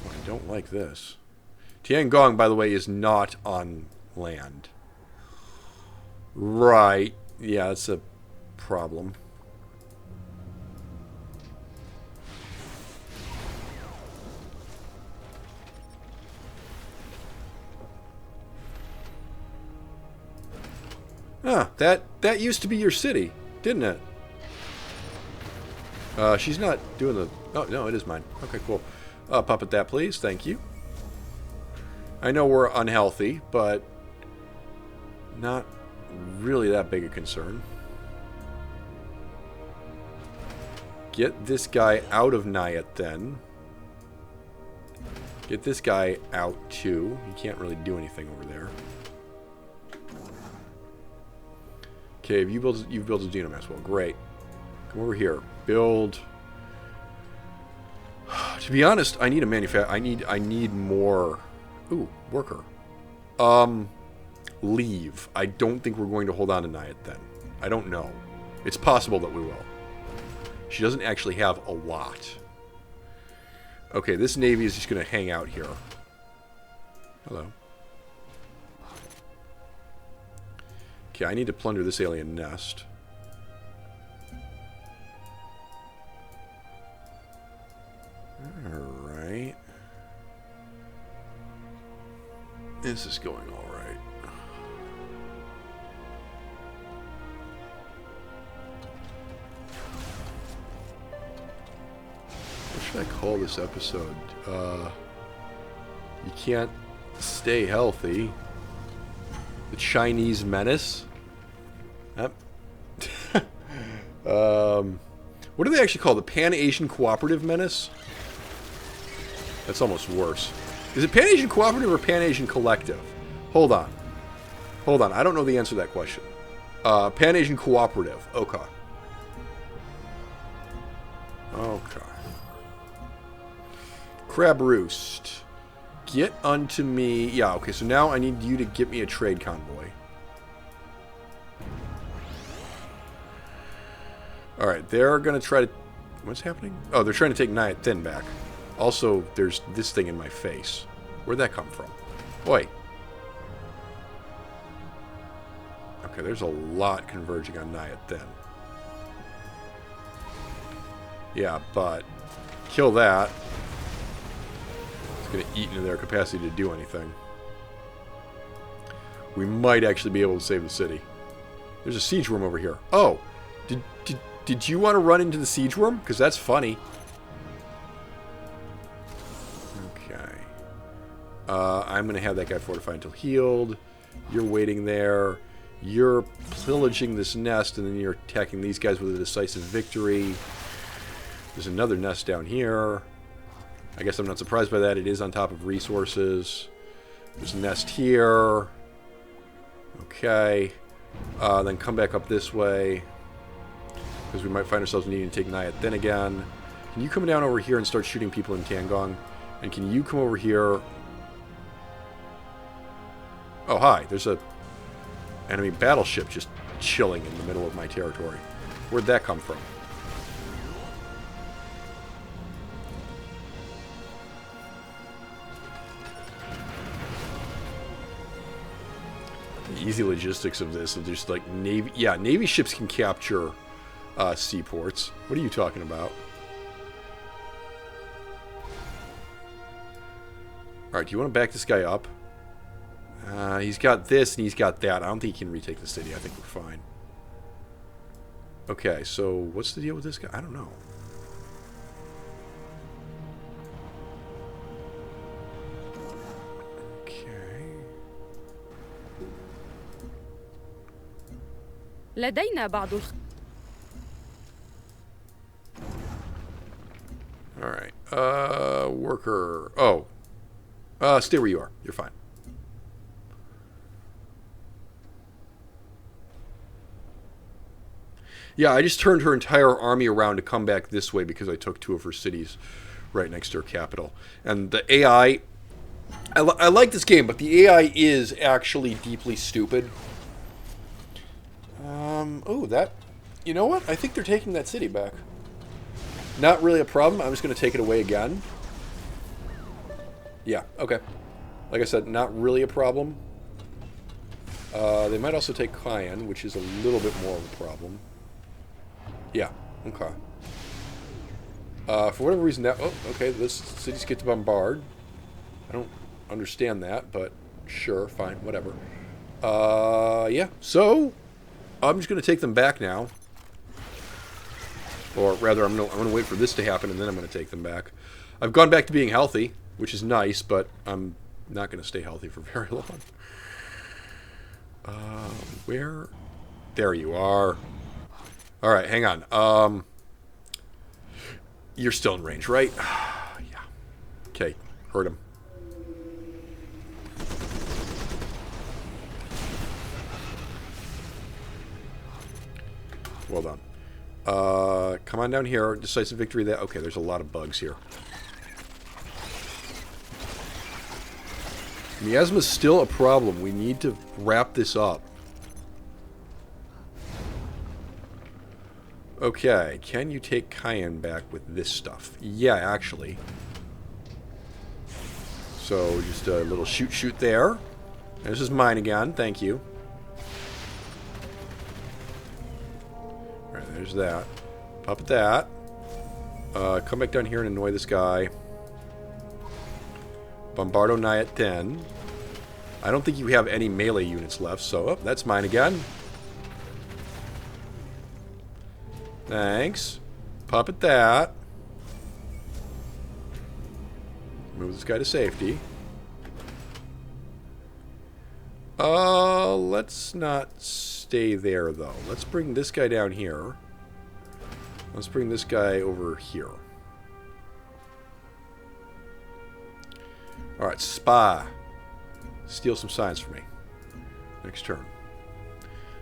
Oh, I don't like this. Tiangong, by the way, is not on land. Right. Yeah, that's a problem. Ah, that used to be your city, didn't it? She's not doing the... Oh, no, it is mine. Okay, cool. Puppet that, please. Thank you. I know we're unhealthy, but not really that big a concern. Get this guy out of Nayat, then. Get this guy out, too. He can't really do anything over there. Okay, you've built a Xenomass. Well, great. Come over here. Build. To be honest, I need a I need more. Ooh, worker. Leave. I don't think we're going to hold on to Nayat then. I don't know. It's possible that we will. She doesn't actually have a lot. Okay, this navy is just going to hang out here. Hello. Okay, I need to plunder this alien nest. Alright. This is going alright. What should I call this episode? You can't stay healthy. The Chinese Menace? Yep. What do they actually call it? The Pan-Asian Cooperative Menace? That's almost worse. Is it Pan-Asian Cooperative or Pan-Asian Collective? Hold on. Hold on. I don't know the answer to that question. Pan-Asian Cooperative. Okay. Okay. Crab Roost. Get unto me... Yeah, okay, so now I need you to get me a trade convoy. Alright, they're going to try to... What's happening? Oh, they're trying to take Nayat Thin back. Also, there's this thing in my face. Where'd that come from? Oi. Okay, there's a lot converging on Nayat Thin. Yeah, but... Kill that. It's going to eat into their capacity to do anything. We might actually be able to save the city. There's a siege worm over here. Oh! Did you want to run into the siege worm? Because that's funny. Okay. I'm going to have that guy fortify until healed. You're waiting there. You're pillaging this nest, and then you're attacking these guys with a decisive victory. There's another nest down here. I guess I'm not surprised by that. It is on top of resources. There's a nest here. Okay. Then come back up this way. Because we might find ourselves needing to take Nayat Thin again. Can you come down over here and start shooting people in Tiangong? And can you come over here? Oh, hi. There's a enemy battleship just chilling in the middle of my territory. Where'd that come from? The easy logistics of this is just like Navy... Yeah, Navy ships can capture... seaports. What are you talking about? Alright, do you want to back this guy up? He's got this and he's got that. I don't think he can retake the city. I think we're fine. Okay, so what's the deal with this guy? I don't know. Okay. لدينا بعض Alright. Worker. Oh. Stay where you are. You're fine. Yeah, I just turned her entire army around to come back this way because I took two of her cities right next to her capital. And the AI... I like this game, but the AI is actually deeply stupid. Oh, that You know what? I think they're taking that city back. Not really a problem. I'm just going to take it away again. Yeah, okay. Like I said, not really a problem. They might also take Cayenne, which is a little bit more of a problem. Yeah, okay. For whatever reason, that... Oh, okay, this cities get to bombard. I don't understand that, but sure, fine, whatever. Yeah, so I'm just going to take them back now. Or rather, I'm gonna wait for this to happen, and then I'm going to take them back. I've gone back to being healthy, which is nice, but I'm not going to stay healthy for very long. Where? There you are. All right, hang on. You're still in range, right? Yeah. Okay, hurt him. Well done. Come on down here. Decisive victory there. Okay, there's a lot of bugs here. Miasma's still a problem. We need to wrap this up. Okay, can you take Cayenne back with this stuff? Yeah, actually. So, just a little shoot there. This is mine again. Thank you. Alright, there's that. Pop at that. Come back down here and annoy this guy. Bombardo Naiad 10. I don't think you have any melee units left, so... Oh, that's mine again. Thanks. Pop at that. Move this guy to safety. Let's not stay there, though. Let's bring this guy down here. Let's bring this guy over here. Alright, Spa. Steal some science for me. Next turn.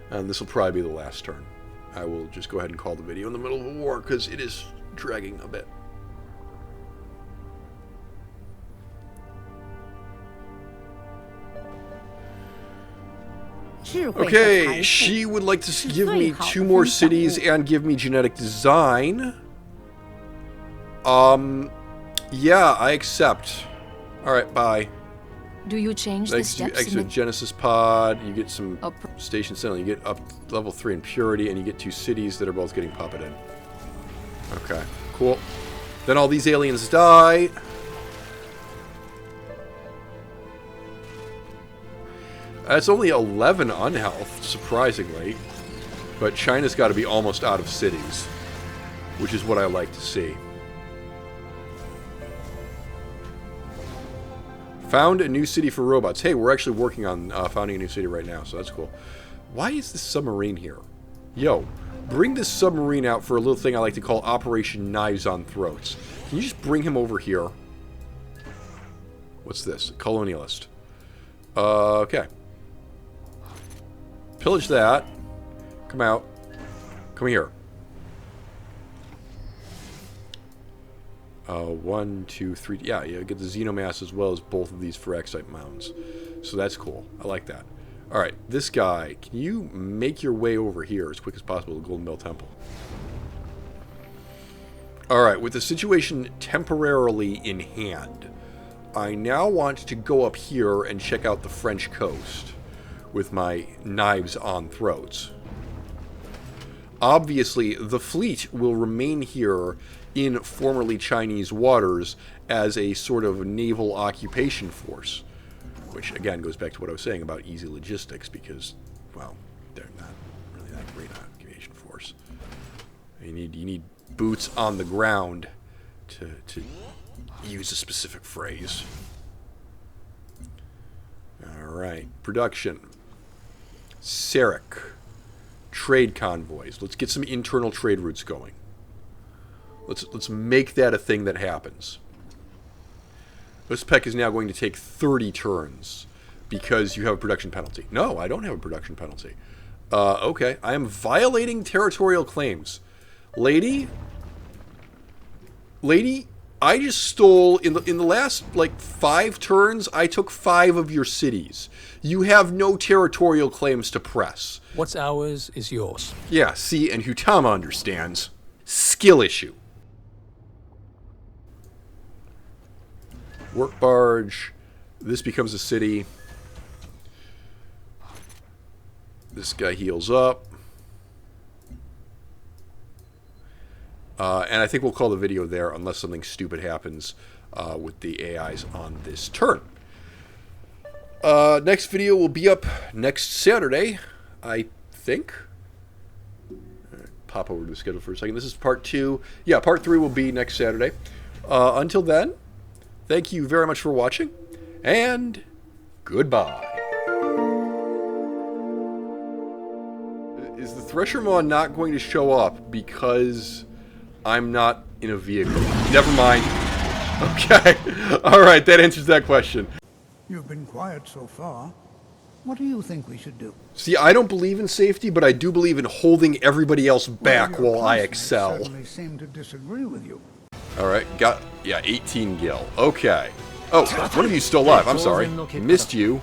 And this will probably be the last turn. I will just go ahead and call the video in the middle of a war, because it is dragging a bit. Okay, she would like to give me 2 more cities and give me genetic design. Yeah, I accept. Alright, bye. Do you change the steps exit Genesis pod, you get some station center, you get up level 3 in purity, and you get 2 cities that are both getting puppeted. Okay, cool. Then all these aliens die. That's only 11 unhealth, surprisingly. But China's got to be almost out of cities, which is what I like to see. Found a new city for robots. Hey, we're actually working on founding a new city right now, so that's cool. Why is this submarine here? Yo, bring this submarine out for a little thing I like to call Operation Knives on Throats. Can you just bring him over here? What's this? Colonialist. Okay. Pillage that. Come out. Come here. 1, 2, 3. Yeah, you get the Xenomass as well as both of these Phyrexite mounds. So that's cool. I like that. Alright, this guy. Can you make your way over here as quick as possible to Golden Bell Temple? Alright, with the situation temporarily in hand, I now want to go up here and check out the French coast with my Knives on Throats. Obviously, the fleet will remain here in formerly Chinese waters as a sort of naval occupation force, which again goes back to what I was saying about easy logistics, because, well, they're not really that great occupation force. You need boots on the ground to use a specific phrase. Alright, production. Sarek. Trade convoys. Let's get some internal trade routes going. Let's make that a thing that happens. Uspec is now going to take 30 turns because you have a production penalty. No, I don't have a production penalty. Okay, I am violating territorial claims. Lady, I just stole in the last like 5 turns. I took 5 of your cities. You have no territorial claims to press. What's ours is yours. Yeah, see, and Hutama understands. Skill issue. Work barge. This becomes a city. This guy heals up. And I think we'll call the video there unless something stupid happens with the AIs on this turn. Next video will be up next Saturday, I think. Pop over to the schedule for a second. This is part 2. Yeah, part 3 will be next Saturday. Until then, thank you very much for watching, and goodbye. Is the Thresher Maw not going to show up because I'm not in a vehicle? Never mind. Okay. Alright, that answers that question. You've been quiet so far. What do you think we should do? See, I don't believe in safety, but I do believe in holding everybody else back while I excel. Certainly seem to disagree with you. Alright, got, yeah, 18 gil. Okay. Oh, one of you's still alive. I'm sorry. Missed you.